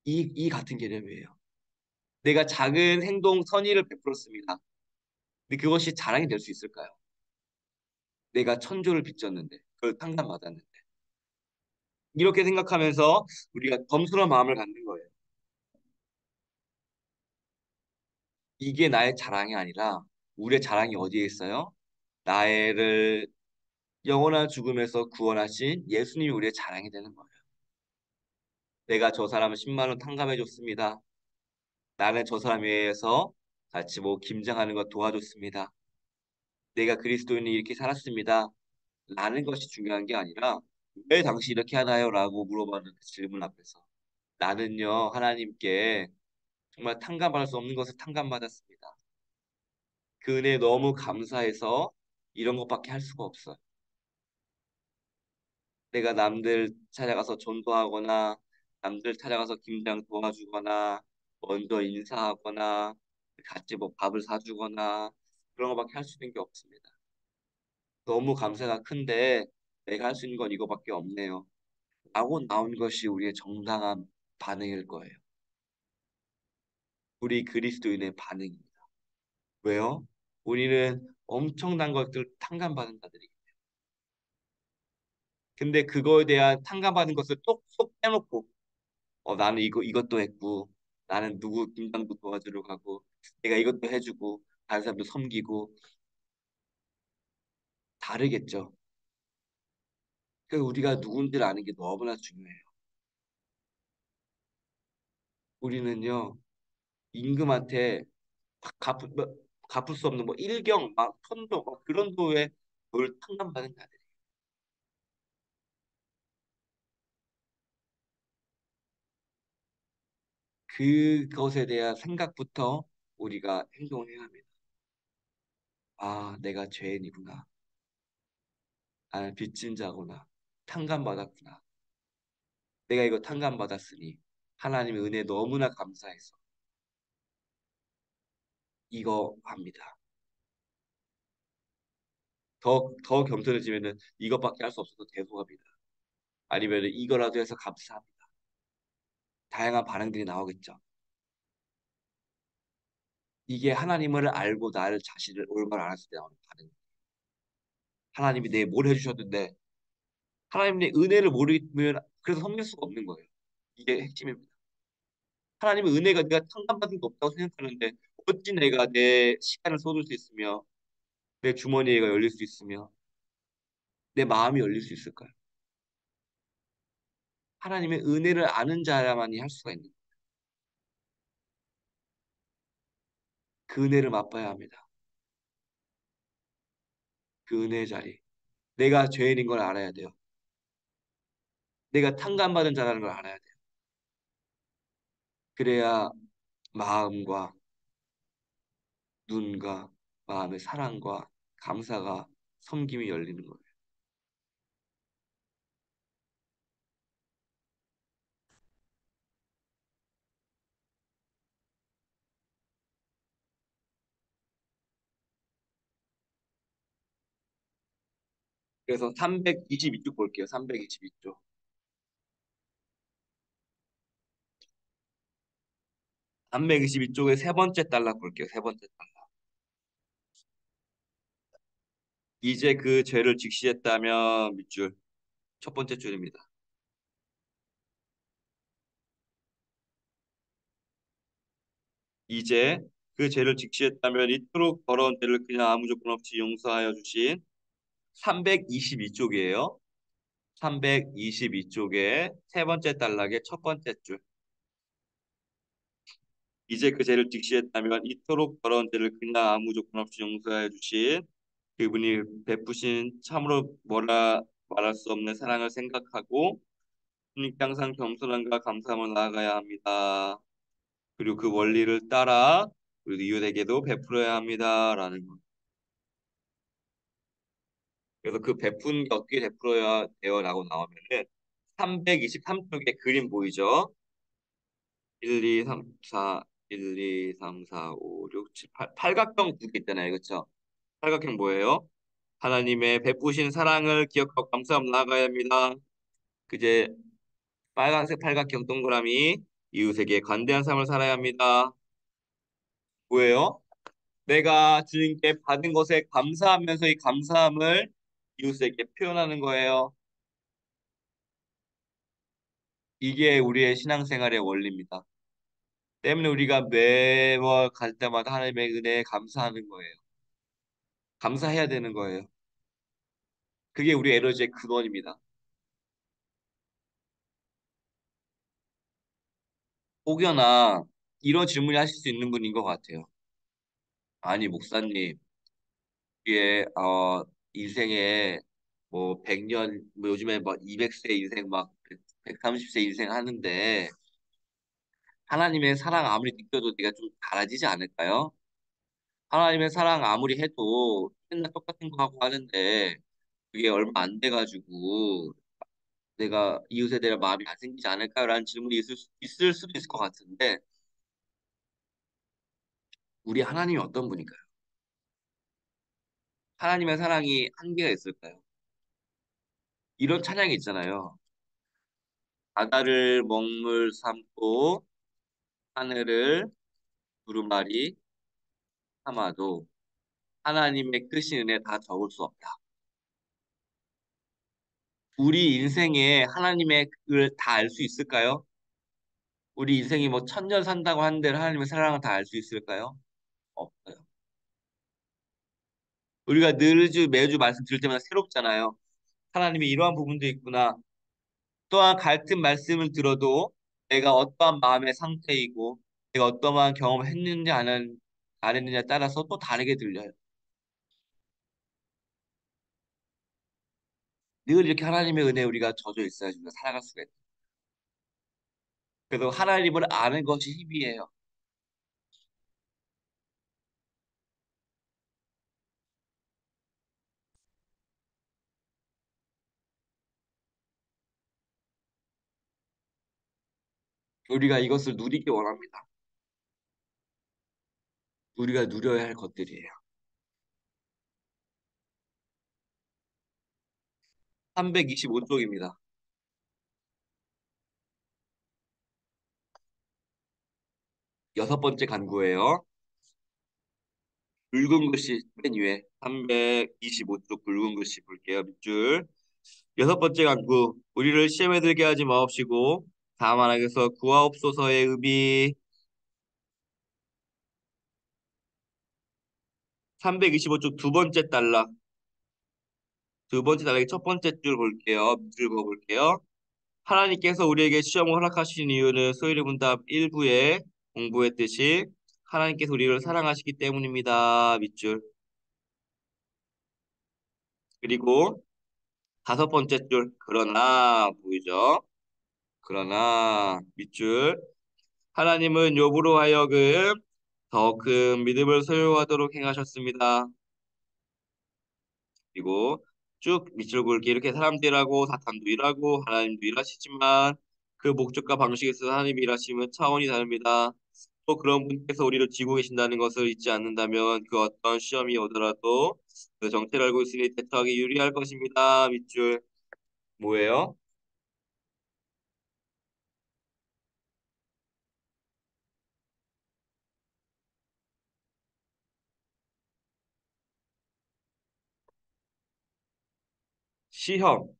이 같은 개념이에요. 내가 작은 행동 선의를 베풀었습니다. 근데 그것이 자랑이 될 수 있을까요? 내가 천조를 빚졌는데 그걸 탕감받았는데 이렇게 생각하면서 우리가 겸손한 마음을 갖는 거예요. 이게 나의 자랑이 아니라 우리의 자랑이 어디에 있어요? 나를 영원한 죽음에서 구원하신 예수님이 우리의 자랑이 되는 거예요. 내가 저 사람을 10만 원 탕감해 줬습니다. 나는 저 사람에 의해서 같이 뭐 김장하는 거 도와줬습니다. 내가 그리스도인이 이렇게 살았습니다. 라는 것이 중요한 게 아니라 왜 당신 이렇게 하나요? 라고 물어보는 그 질문 앞에서 나는요 하나님께 정말 탕감받을 수 없는 것을 탕감받았습니다. 그 은혜에 너무 감사해서 이런 것밖에 할 수가 없어요. 내가 남들 찾아가서 전도하거나 남들 찾아가서 김장 도와주거나 먼저 인사하거나 같이 뭐 밥을 사주거나 그런 것밖에 할 수 있는 게 없습니다. 너무 감사가 큰데 내가 할 수 있는 건 이거밖에 없네요. 라고 나온 것이 우리의 정당한 반응일 거예요. 우리 그리스도인의 반응입니다. 왜요? 우리는 엄청난 것들 탕감받은 자들이. 근데 그거에 대한 탕감받은 것을 쏙쏙 빼놓고 나는 이것도 했고 나는 누구 김장도 도와주러 가고 내가 이것도 해주고 다른 사람도 섬기고 다르겠죠. 그러니까 우리가 누군지를 아는 게 너무나 중요해요. 우리는요 임금한테 막 갚을 수 없는 뭐 일경 막 천도 막 그런 도에 그걸 탕감받은 자들. 그것에 대한 생각부터 우리가 행동을 해야 합니다. 아, 내가 죄인이구나. 나는 빚진 자구나. 탕감받았구나. 내가 이거 탕감받았으니 하나님의 은혜 너무나 감사해서 이거 합니다. 더 겸손해지면은 이것밖에 할 수 없어서 죄송합니다. 아니면 이거라도 해서 감사합니다. 다양한 반응들이 나오겠죠. 이게 하나님을 알고 나를 자신을 올바로 알았을 때 나오는 반응. 하나님이 내 뭘 해주셨는데 하나님 내 은혜를 모르면 그래서 섬길 수가 없는 거예요. 이게 핵심입니다. 하나님의 은혜가 내가 상담받은 게 없다고 생각하는데 어찌 내가 내 시간을 쏟을 수 있으며 내 주머니가 열릴 수 있으며 내 마음이 열릴 수 있을까요? 하나님의 은혜를 아는 자야만이 할 수가 있는 거예요. 그 은혜를 맛봐야 합니다. 그 은혜의 자리. 내가 죄인인 걸 알아야 돼요. 내가 탕감받은 자라는 걸 알아야 돼요. 그래야 마음과 눈과 마음의 사랑과 감사가 섬김이 열리는 거예요. 그래서 322쪽 볼게요. 322쪽. 322쪽의 세 번째 단락 볼게요. 세 번째 단락. 이제 그 죄를 직시했다면 밑줄 첫 번째 줄입니다. 이제 그 죄를 직시했다면 이토록 더러운 죄를 그냥 아무 조건 없이 용서하여 주신 322쪽이에요. 322쪽의 세 번째 단락의 첫 번째 줄. 이제 그 죄를 직시했다면 이토록 더러운 죄를 그냥 아무 조건 없이 용서해 주신 그분이 베푸신 참으로 뭐라 말할 수 없는 사랑을 생각하고 주님께 항상 겸손함과 감사함을 나아가야 합니다. 그리고 그 원리를 따라 우리 이웃에게도 베풀어야 합니다라는 거. 그래서 그 베푼 게 어떻게 베풀어야 돼요라고 나오면은 323쪽에 그림 보이죠? 1, 2, 3, 4, 1, 2, 3, 4, 5, 6, 7, 8. 팔각형 두 개 있잖아요. 그렇죠? 팔각형 뭐예요? 하나님의 베푸신 사랑을 기억하고 감사함 나아가야 합니다. 그제 빨간색 팔각형 동그라미 이웃에게 관대한 삶을 살아야 합니다. 뭐예요? 내가 주님께 받은 것에 감사하면서 이 감사함을 이웃에게 표현하는 거예요. 이게 우리의 신앙생활의 원리입니다. 때문에 우리가 매월 갈 때마다 하나님의 은혜에 감사하는 거예요. 감사해야 되는 거예요. 그게 우리 에너지의 근원입니다. 혹여나 이런 질문이 하실 수 있는 분인 것 같아요. 아니, 목사님, 이게 인생에 뭐 100년, 뭐 요즘에 막 200세 인생 막 130세 인생 하는데 하나님의 사랑 아무리 느껴도 내가 좀 달라지지 않을까요? 하나님의 사랑 아무리 해도 맨날 똑같은 거 하고 하는데 그게 얼마 안 돼가지고 내가 이웃에 대한 마음이 안 생기지 않을까라는 질문이 있을 수도 있을 것 같은데 우리 하나님이 어떤 분인가요? 하나님의 사랑이 한계가 있을까요? 이런 찬양이 있잖아요. 바다를 먹물 삼고 하늘을 두루마리 삼아도 하나님의 크신 은혜 다 적을 수 없다. 우리 인생에 하나님의 그걸 다 알 수 있을까요? 우리 인생이 뭐 1000년 산다고 하는데 하나님의 사랑을 다 알 수 있을까요? 없어요. 우리가 매주 말씀 들을 때마다 새롭잖아요. 하나님이 이러한 부분도 있구나. 또한 같은 말씀을 들어도 내가 어떠한 마음의 상태이고 내가 어떠한 경험을 했는지 안 했느냐에 따라서 또 다르게 들려요. 늘 이렇게 하나님의 은혜에 우리가 젖어 있어야지 우리가 살아갈 수가 있어요. 그래서 하나님을 아는 것이 힘이에요. 우리가 이것을 누리기 원합니다. 우리가 누려야 할 것들이에요. 325쪽입니다. 여섯 번째 간구예요. 붉은 글씨 맨 위에 325쪽 붉은 글씨 볼게요. 밑줄. 여섯 번째 간구. 우리를 시험에 들게 하지 마옵시고 다만 악에서 구하옵소서의 의미 325쪽 두 번째 단락. 두 번째 단락의 첫 번째 줄 볼게요. 밑줄 그어볼게요. 하나님께서 우리에게 시험을 허락하신 이유는 소위를 문답 1부에 공부했듯이 하나님께서 우리를 사랑하시기 때문입니다. 밑줄. 그리고 다섯 번째 줄 그러나 보이죠? 그러나 밑줄 하나님은 욥으로 하여금 더 큰 믿음을 소유하도록 행하셨습니다. 그리고 쭉 밑줄 긋기 이렇게 사람들하고 사탄도 일하고 하나님도 일하시지만 그 목적과 방식에 있어서 하나님이 일하시면 차원이 다릅니다. 또 그런 분께서 우리를 지고 계신다는 것을 잊지 않는다면 그 어떤 시험이 오더라도 그 정체를 알고 있으니 대처하기 유리할 것입니다. 밑줄 뭐예요? 시험.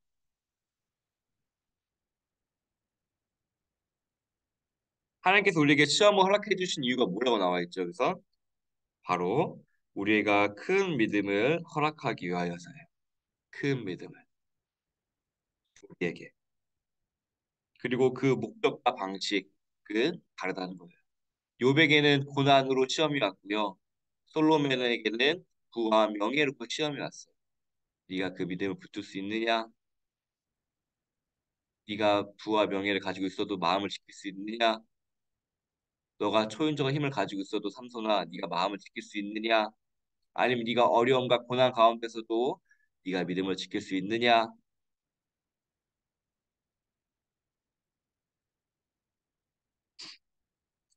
하나님께서 우리에게 시험을 허락해 주신 이유가 뭐라고 나와 있죠? 그래서 바로 우리가 큰 믿음을 허락하기 위하여서요. 큰 믿음을 우리에게. 그리고 그 목적과 방식은 다르다는 거예요. 요백에는 고난으로 시험이 왔고요. 솔로몬에게는 부와 명예로 시험이 왔어요. 네가 그 믿음을 붙들 수 있느냐? 네가 부와 명예를 가지고 있어도 마음을 지킬 수 있느냐? 너가 초인적인 힘을 가지고 있어도 삼손아, 네가 마음을 지킬 수 있느냐? 아니면 네가 어려움과 고난 가운데서도 네가 믿음을 지킬 수 있느냐?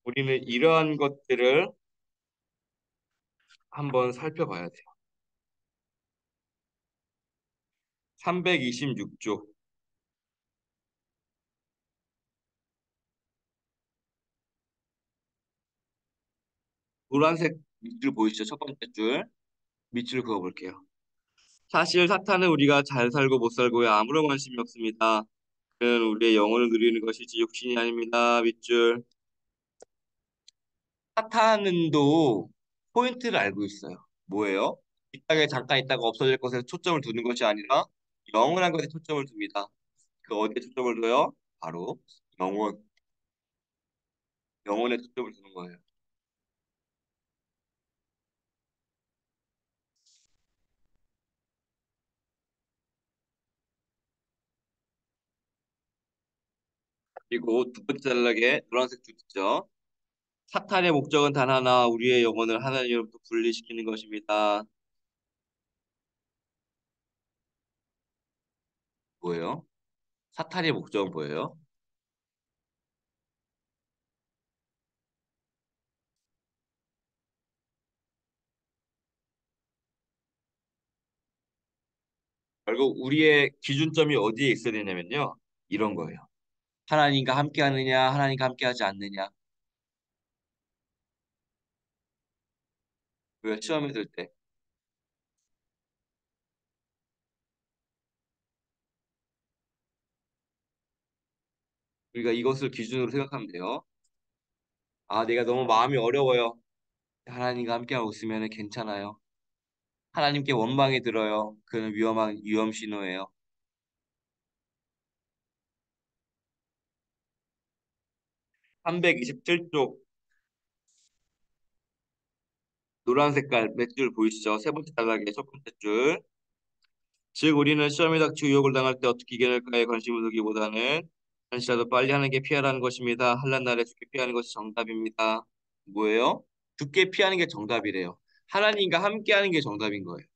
우리는 이러한 것들을 한번 살펴봐야 돼요. 326쪽 노란색 밑줄 보이시죠? 첫 번째 줄 밑줄 그어볼게요. 사실 사탄은 우리가 잘 살고 못 살고에 아무런 관심이 없습니다. 그는 우리의 영혼을 누리는 것이지 육신이 아닙니다. 밑줄. 사탄은도 포인트를 알고 있어요. 뭐예요? 이 땅에 잠깐 있다가 없어질 것에 초점을 두는 것이 아니라 영원한 것에 초점을 둡니다. 그 어디에 초점을 둬요? 바로 영혼, 영혼에 초점을 두는 거예요. 그리고 두 번째 단락에 노란색 줄 있죠. 사탄의 목적은 단 하나, 우리의 영혼을 하나님으로부터 분리시키는 것입니다. 뭐예요? 사탄의 목적은 뭐예요? 결국 우리의 기준점이 어디에 있어야 되냐면요. 이런 거예요. 하나님과 함께 하느냐, 하나님과 함께 하지 않느냐. 우리가 시험에 들 때. 우리가 이것을 기준으로 생각하면 돼요. 아, 내가 너무 마음이 어려워요. 하나님과 함께하고 있으면 괜찮아요. 하나님께 원망이 들어요. 그는 위험한 위험 신호예요. 327쪽 노란 색깔 몇 줄 보이시죠? 세 번째 단락의 첫 번째 줄. 즉 우리는 시험에 닥치고 유혹을 당할 때 어떻게 이겨낼까에 관심을 두기보다는 한시라도 빨리 하는 게 피하라는 것입니다. 한란 날에 죽게 피하는 것이 정답입니다. 뭐예요? 죽게 피하는 게 정답이래요. 하나님과 함께 하는 게 정답인 거예요.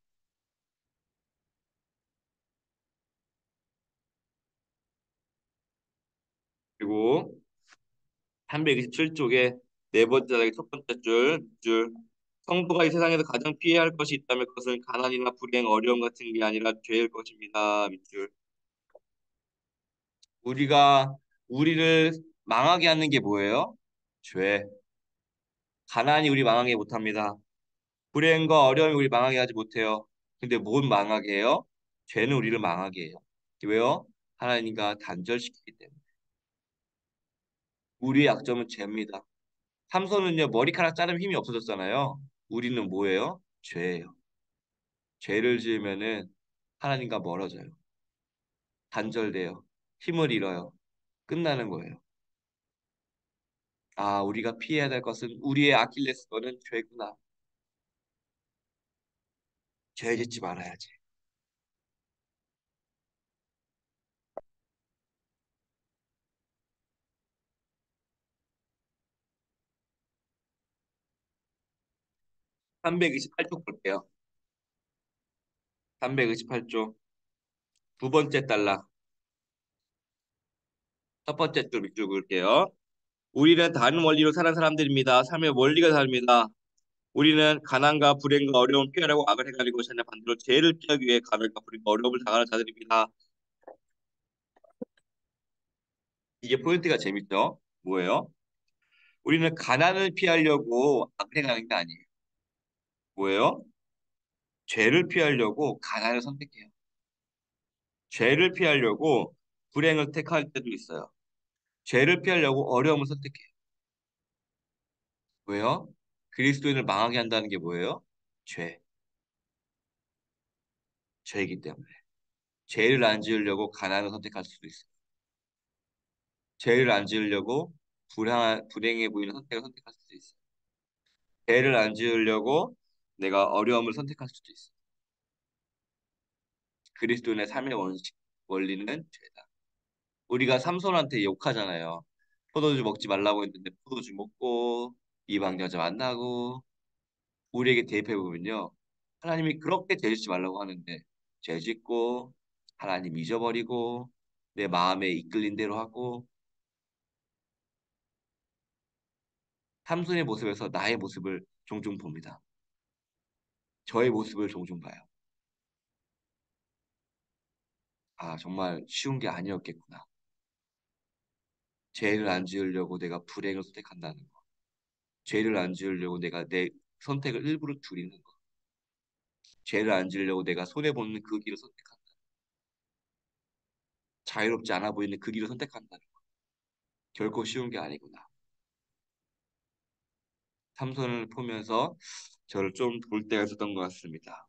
그리고 327쪽에 네 번째 단락의 첫 번째 줄. 성도가 이 세상에서 가장 피해야 할 것이 있다면 그것은 가난이나 불행, 어려움 같은 게 아니라 죄일 것입니다. 밑줄. 우리가 우리를 망하게 하는 게 뭐예요? 죄. 가난이 우리 망하게 못합니다. 불행과 어려움이 우리 망하게 하지 못해요. 근데 뭔 망하게 해요? 죄는 우리를 망하게 해요. 왜요? 하나님과 단절시키기 때문에. 우리의 약점은 죄입니다. 삼손은요, 머리카락 자르면 힘이 없어졌잖아요. 우리는 뭐예요? 죄예요. 죄를 지으면은 하나님과 멀어져요. 단절돼요. 힘을 잃어요. 끝나는 거예요. 아, 우리가 피해야 될 것은 우리의 아킬레스건은 죄구나. 죄 짓지 말아야지. 328쪽 볼게요. 328쪽 두 번째 단락 첫 번째 줄 밑줄 그을게요. 우리는 다른 원리로 사는 사람들입니다. 삶의 원리가 다릅니다. 우리는 가난과 불행과 어려움을 피하려고 악을 행하는 것이 아니라 반대로 죄를 피하기 위해 가난과 불행과 어려움을 당하는 자들입니다. 이게 포인트가 재밌죠? 뭐예요? 우리는 가난을 피하려고 악을 행하는 게 아니에요. 뭐예요? 죄를 피하려고 가난을 선택해요. 죄를 피하려고 불행을 택할 때도 있어요. 죄를 피하려고 어려움을 선택해요. 왜요? 그리스도인을 망하게 한다는 게 뭐예요? 죄. 죄이기 때문에. 죄를 안 지으려고 가난을 선택할 수도 있어요. 죄를 안 지으려고 불행해 보이는 선택을 선택할 수도 있어. 죄를 안 지으려고 내가 어려움을 선택할 수도 있어. 그리스도인의 삶의 원리는 죄다. 우리가 삼손한테 욕하잖아요. 포도주 먹지 말라고 했는데 포도주 먹고 이방 여자 만나고 우리에게 대입해 보면요. 하나님이 그렇게 죄 짓지 말라고 하는데 죄 짓고 하나님 잊어버리고 내 마음에 이끌린 대로 하고 삼손의 모습에서 나의 모습을 종종 봅니다. 저의 모습을 종종 봐요. 아, 정말 쉬운 게 아니었겠구나. 죄를 안 지으려고 내가 불행을 선택한다는 거. 죄를 안 지으려고 내가 내 선택을 일부러 줄이는 거. 죄를 안 지으려고 내가 손해보는 그 길을 선택한다. 자유롭지 않아 보이는 그 길을 선택한다는 거. 결코 쉬운 게 아니구나. 삼손을 보면서 저를 좀 볼 때가 있었던 것 같습니다.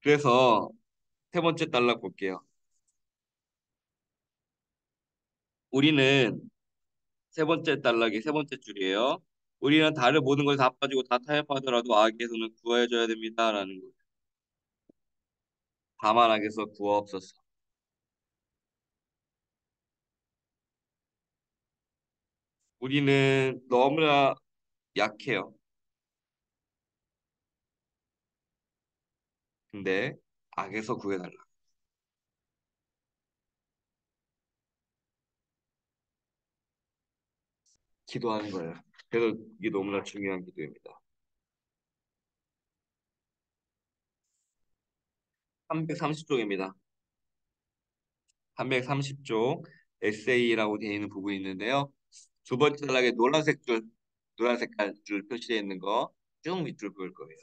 그래서 세 번째 단락 볼게요. 우리는 세 번째 단락이 세 번째 줄이에요. 우리는 다른 모든 것을 다 빠지고 다 타협하더라도 악에서는 구하여줘야 됩니다라는 거예요. 다만 악에서 구하옵소서. 우리는 너무나 약해요. 근데 악에서 구해달라. 기도하는 거예요. 그래서 이게 너무나 중요한 기도입니다. 330쪽입니다. 330쪽 에세이라고 되어 있는 부분이 있는데요. 두 번째 단락에 노란색 줄, 노란 색깔 줄 표시되어 있는 거 쭉 밑줄 그을 거예요.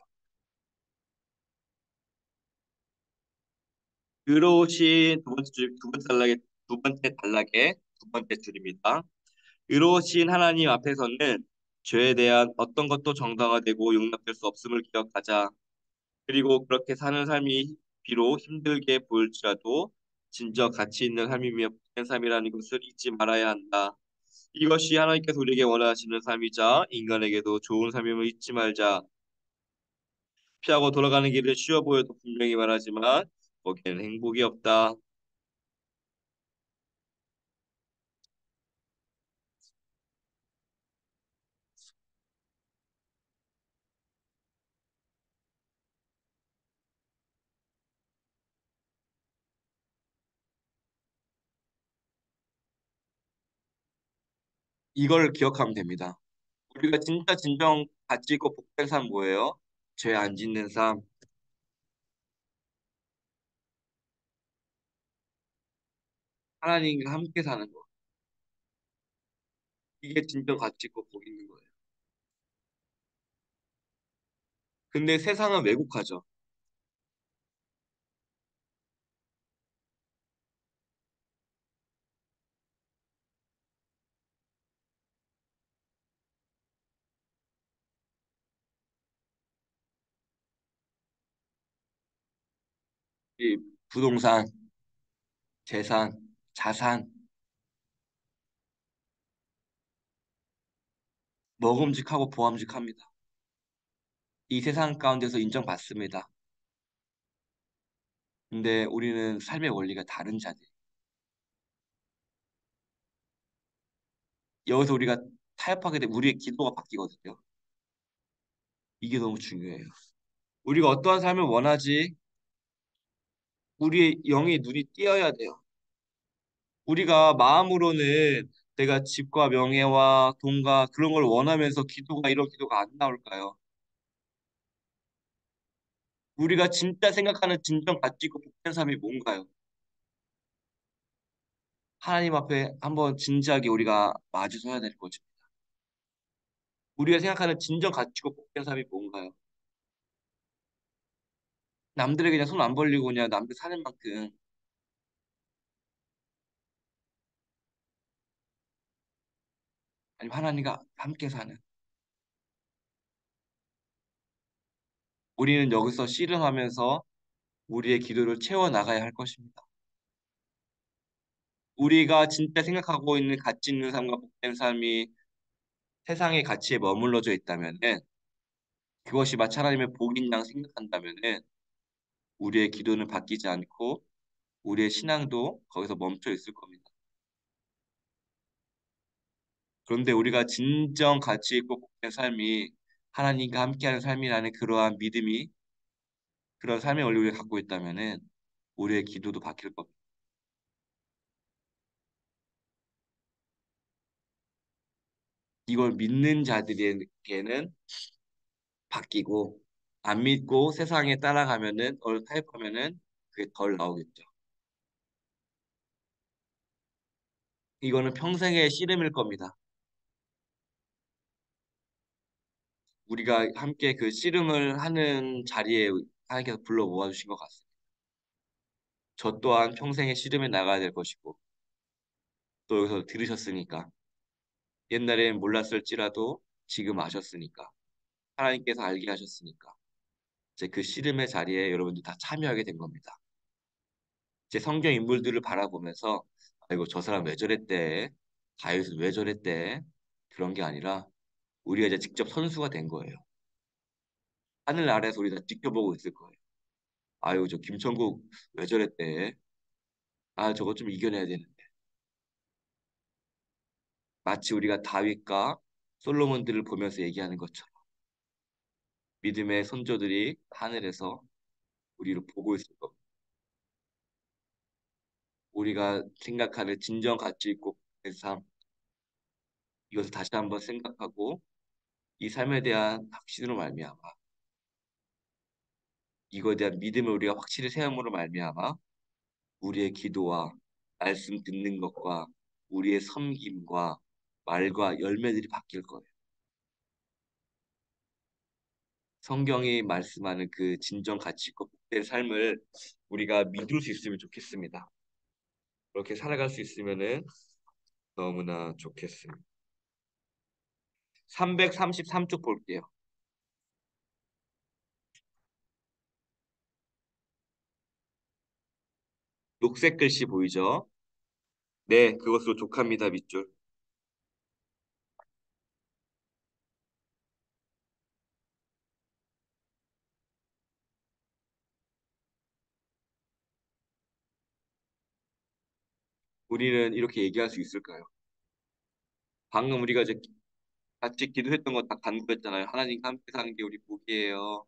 의로우신 두 번째 줄, 두 번째 줄입니다. 의로우신 하나님 앞에서는 죄에 대한 어떤 것도 정당화되고 용납될 수 없음을 기억하자. 그리고 그렇게 사는 삶이 비록 힘들게 보일지라도 진정 가치 있는 삶이며 복된 삶이라는 것을 잊지 말아야 한다. 이것이 하나님께서 우리에게 원하시는 삶이자 인간에게도 좋은 삶임을 잊지 말자. 피하고 돌아가는 길은 쉬워 보여도 분명히 말하지만 거기에는 행복이 없다. 이걸 기억하면 됩니다. 우리가 진짜 진정 가치 있고 복된 삶 뭐예요? 죄 안 짓는 삶, 하나님과 함께 사는 거. 이게 진정 가치 있고 복 있는 거예요. 근데 세상은 왜곡하죠. 이 부동산, 재산, 자산, 먹음직하고 보암직합니다. 이 세상 가운데서 인정받습니다. 근데 우리는 삶의 원리가 다른 자들. 여기서 우리가 타협하게 되면 우리의 기도가 바뀌거든요. 이게 너무 중요해요. 우리가 어떠한 삶을 원하지? 우리의 영의 눈이 띄어야 돼요. 우리가 마음으로는 내가 집과 명예와 돈과 그런 걸 원하면서 기도가 이런 기도가 안 나올까요? 우리가 진짜 생각하는 진정 가치 있고 복된 삶이 뭔가요? 하나님 앞에 한번 진지하게 우리가 마주서야 될 거죠. 우리가 생각하는 진정 가치 있고 복된 삶이 뭔가요? 남들에게 그냥 손 안 벌리고 그냥 남들 사는 만큼 아니면 하나님과 함께 사는 우리는 여기서 씨름하면서 우리의 기도를 채워 나가야 할 것입니다. 우리가 진짜 생각하고 있는 가치 있는 삶과 복된 삶이 세상의 가치에 머물러져 있다면은 그것이 마치 하나님의 복인 양 생각한다면은 우리의 기도는 바뀌지 않고 우리의 신앙도 거기서 멈춰 있을 겁니다. 그런데 우리가 진정 가치 있고 복된 삶이 하나님과 함께하는 삶이라는 그러한 믿음이 그런 삶의 원리를 우리가 갖고 있다면은 우리의 기도도 바뀔 겁니다. 이걸 믿는 자들에게는 바뀌고 안 믿고 세상에 따라가면은 타협하면은 그게 덜 나오겠죠. 이거는 평생의 씨름일 겁니다. 우리가 함께 그 씨름을 하는 자리에 하나님께서 불러 모아주신 것 같습니다. 저 또한 평생의 씨름에 나가야 될 것이고 또 여기서 들으셨으니까 옛날엔 몰랐을지라도 지금 아셨으니까 하나님께서 알게 하셨으니까 이제 그 씨름의 자리에 여러분들 다 참여하게 된 겁니다. 이제 성경 인물들을 바라보면서 아이고 저 사람 왜 저랬대 다윗은 왜 저랬대 그런 게 아니라 우리가 이제 직접 선수가 된 거예요. 하늘 아래에서 우리 다 지켜보고 있을 거예요. 아유 저 김천국 왜 저랬대 아 저거 좀 이겨내야 되는데 마치 우리가 다윗과 솔로몬들을 보면서 얘기하는 것처럼 믿음의 선조들이 하늘에서 우리를 보고 있을 겁니다. 우리가 생각하는 진정 가치 있고 그 삶 이것을 다시 한번 생각하고 이 삶에 대한 확신으로 말미암아 이거에 대한 믿음을 우리가 확실히 세움으로 말미암아 우리의 기도와 말씀 듣는 것과 우리의 섬김과 말과 열매들이 바뀔 거예요. 성경이 말씀하는 그 진정 가치 있고 복된 삶을 우리가 믿을 수 있으면 좋겠습니다. 그렇게 살아갈 수 있으면은 너무나 좋겠습니다. 333쪽 볼게요. 녹색 글씨 보이죠? 네, 그것으로 족합니다, 밑줄. 우리는 이렇게 얘기할 수 있을까요? 방금 우리가 이제 같이 기도했던 거 다 간구했잖아요. 하나님과 함께 사는 게 우리 복이에요.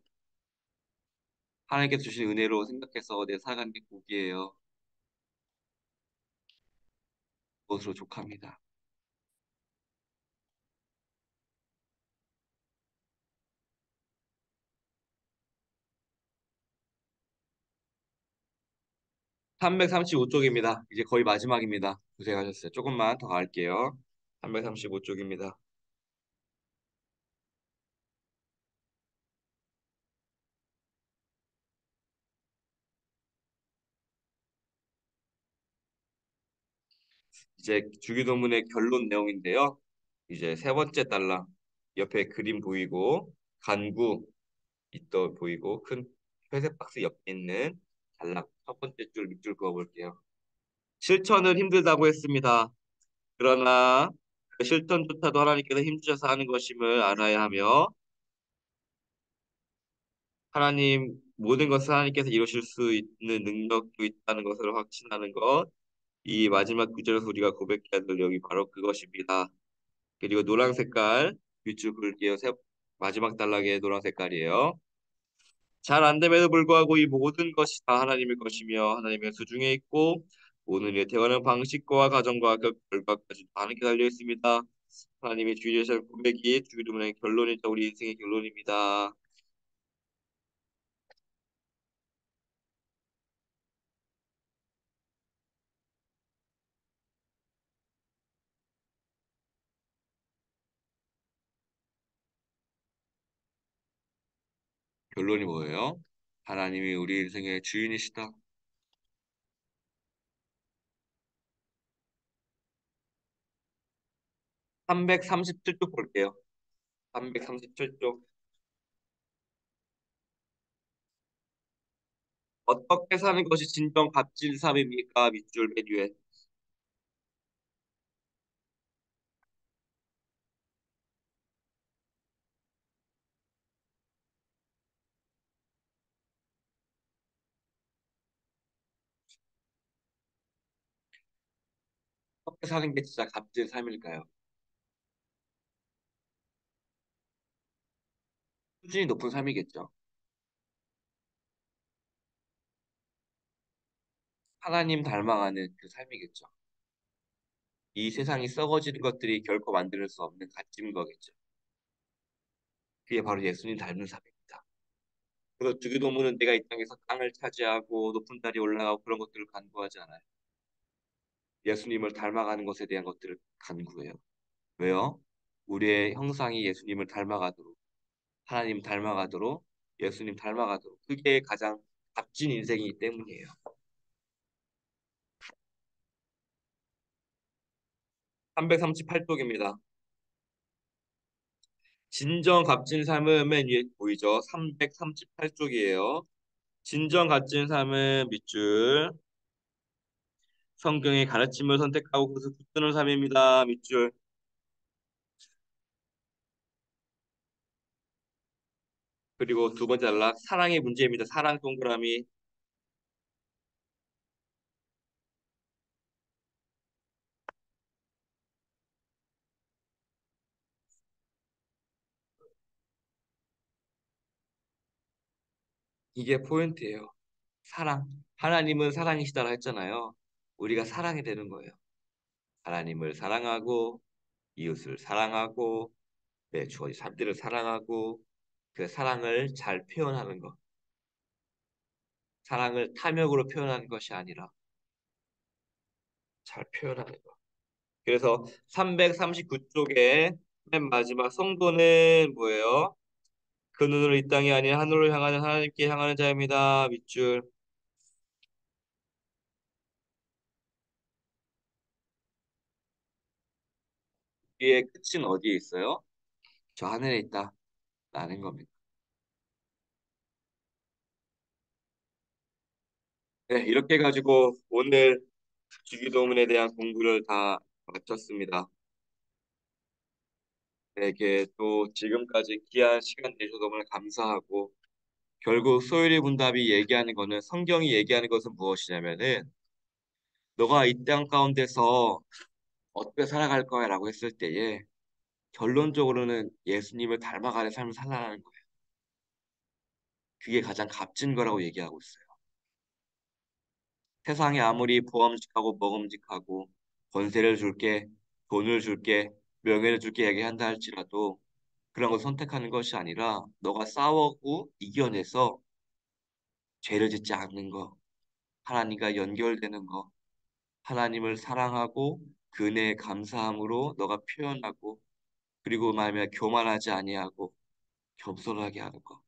하나님께서 주신 은혜로 생각해서 내 살아가는 게 복이에요. 그것으로 족합니다. 335쪽입니다. 이제 거의 마지막입니다. 고생하셨어요. 조금만 더 갈게요. 335쪽입니다. 이제 주기도문의 결론 내용인데요. 이제 세 번째 달랑 옆에 그림 보이고 간구 있더 보이고 큰 회색 박스 옆에 있는 달랑 첫 번째 줄 밑줄 그어볼게요. 실천은 힘들다고 했습니다. 그러나 그 실천조차도 하나님께서 힘주셔서 하는 것임을 알아야 하며 하나님 모든 것을 하나님께서 이루실 수 있는 능력도 있다는 것을 확신하는 것. 이 마지막 구절에서 우리가 고백해야 될 내용이 바로 그것입니다. 그리고 노란 색깔 밑줄 그을게요. 마지막 단락의 노란 색깔이에요. 잘 안 됨에도 불구하고 이 모든 것이 다 하나님의 것이며 하나님의 수중에 있고 오늘의 대화하는 방식과 가정과 그 결과까지 다 하나님께 달려 있습니다. 하나님의 주의하실 고백이 주기도문의 결론이자 우리 인생의 결론입니다. 결론이 뭐예요? 하나님이 우리 인생의 주인이시다. 337쪽 볼게요. 337쪽. 어떻게 사는 것이 진정 값진 삶입니까? 밑줄 맨 위에. 어떻게 사는 게 진짜 값진 삶일까요? 수준이 높은 삶이겠죠. 하나님 닮아가는 그 삶이겠죠. 이 세상이 썩어지는 것들이 결코 만들 수 없는 가치인 거겠죠. 그게 바로 예수님 닮는 삶입니다. 그래서 주기도문은 내가 이 땅에서 땅을 차지하고 높은 자리에 올라가고 그런 것들을 간구하지 않아요. 예수님을 닮아가는 것에 대한 것들을 간구해요. 왜요? 우리의 형상이 예수님을 닮아가도록, 하나님 닮아가도록, 예수님 닮아가도록. 그게 가장 값진 인생이기 때문이에요. 338쪽입니다. 진정 값진 삶은 맨 위에 보이죠? 338쪽이에요. 진정 값진 삶은 밑줄. 성경의 가르침을 선택하고 그것을 붙드는 삶입니다. 밑줄. 그리고 두 번째 단락 사랑의 문제입니다. 사랑 동그라미. 이게 포인트예요. 사랑. 하나님은 사랑이시다라 했잖아요. 우리가 사랑이 되는 거예요. 하나님을 사랑하고 이웃을 사랑하고 내 주어진 삶들을 사랑하고 그 사랑을 잘 표현하는 것. 사랑을 탐욕으로 표현하는 것이 아니라 잘 표현하는 것. 그래서 339쪽에 맨 마지막 성도는 뭐예요? 그 눈으로 이 땅이 아닌 하늘로 향하는 하나님께 향하는 자입니다. 밑줄. 우리의 끝은 어디에 있어요? 저 하늘에 있다. 라는 겁니다. 네, 이렇게 해가지고 오늘 주기도문에 대한 공부를 다 마쳤습니다. 되게 또 지금까지 귀한 시간 내줘서 너무 감사하고 결국 소율이 문답이 얘기하는 거는 성경이 얘기하는 것은 무엇이냐면은 너가 이 땅 가운데서 어떻게 살아갈 거야라고 했을 때에 결론적으로는 예수님을 닮아가는 삶을 살아가는 거예요. 그게 가장 값진 거라고 얘기하고 있어요. 세상에 아무리 보험직하고 먹음직하고 권세를 줄게, 돈을 줄게, 명예를 줄게 얘기한다 할지라도 그런 걸 선택하는 것이 아니라 너가 싸우고 이겨내서 죄를 짓지 않는 거, 하나님과 연결되는 거, 하나님을 사랑하고 그 은혜에 감사함으로 너가 표현하고 그리고 말하면 교만하지 아니하고 겸손하게 하는 거.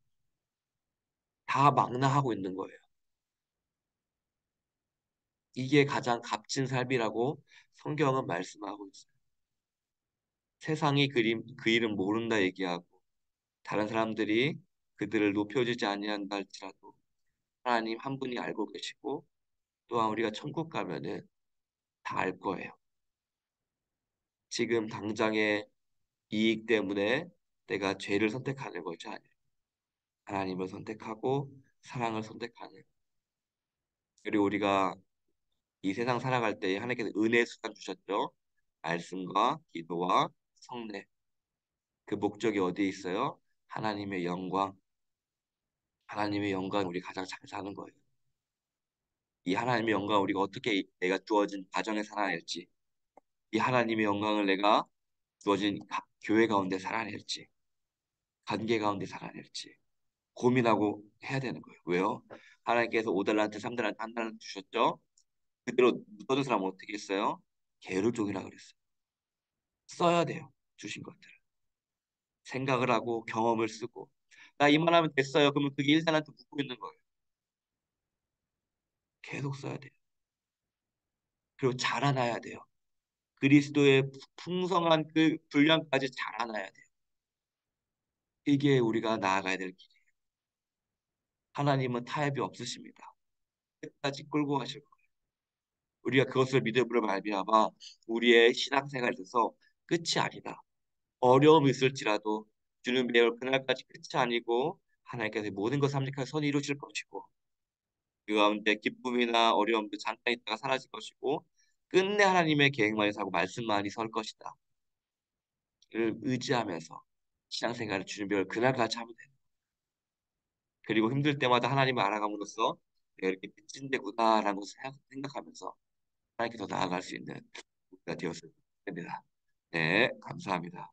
다 망라하고 있는 거예요. 이게 가장 값진 삶이라고 성경은 말씀하고 있어요. 세상이 그 일은 모른다 얘기하고 다른 사람들이 그들을 높여주지 아니한다 할지라도 하나님 한 분이 알고 계시고 또한 우리가 천국 가면은 다 알 거예요. 지금 당장의 이익 때문에 내가 죄를 선택하는 것이 아니에요. 하나님을 선택하고 사랑을 선택하는. 그리고 우리가 이 세상 살아갈 때 하나님께서 은혜 수단 주셨죠. 말씀과 기도와 성례. 그 목적이 어디에 있어요? 하나님의 영광. 하나님의 영광 우리 가장 잘 사는 거예요. 이 하나님의 영광 우리가 어떻게 내가 주어진 가정에 살아낼지, 이 하나님의 영광을 내가 주어진 교회 가운데 살아낼지, 관계 가운데 살아낼지 고민하고 해야 되는 거예요. 왜요? 하나님께서 5달란트, 3달란트, 한 달란트 주셨죠? 그대로 묻어둔 사람은 어떻게 했어요? 게으르종이라 그랬어요. 써야 돼요. 주신 것들을. 생각을 하고 경험을 쓰고 나 이만하면 됐어요. 그러면 그게 1달란트 묻고 있는 거예요. 계속 써야 돼요. 그리고 자라나야 돼요. 그리스도의 풍성한 그 분량까지 자라나야 돼요. 이게 우리가 나아가야 될 길. 하나님은 타협이 없으십니다. 끝까지 끌고 가실 거예요. 우리가 그것을 믿음으로 말미암아 우리의 신앙생활에서 끝이 아니다. 어려움이 있을지라도 주는 매일 그날까지 끝이 아니고 하나님께서 모든 것을 합력하여 선이 이루실 것이고 그 가운데 기쁨이나 어려움도 잠깐 있다가 사라질 것이고 끝내 하나님의 계획만이 서고 말씀만이 설 것이다. 를 의지하면서 신앙생활을 주님별 그날까지 하면 돼. 그리고 힘들 때마다 하나님을 알아감으로써 내가 이렇게 미친 데구나라는 것을 생각하면서 하나님께 더 나아갈 수 있는 우리가 되었으면 됩니다. 네, 감사합니다.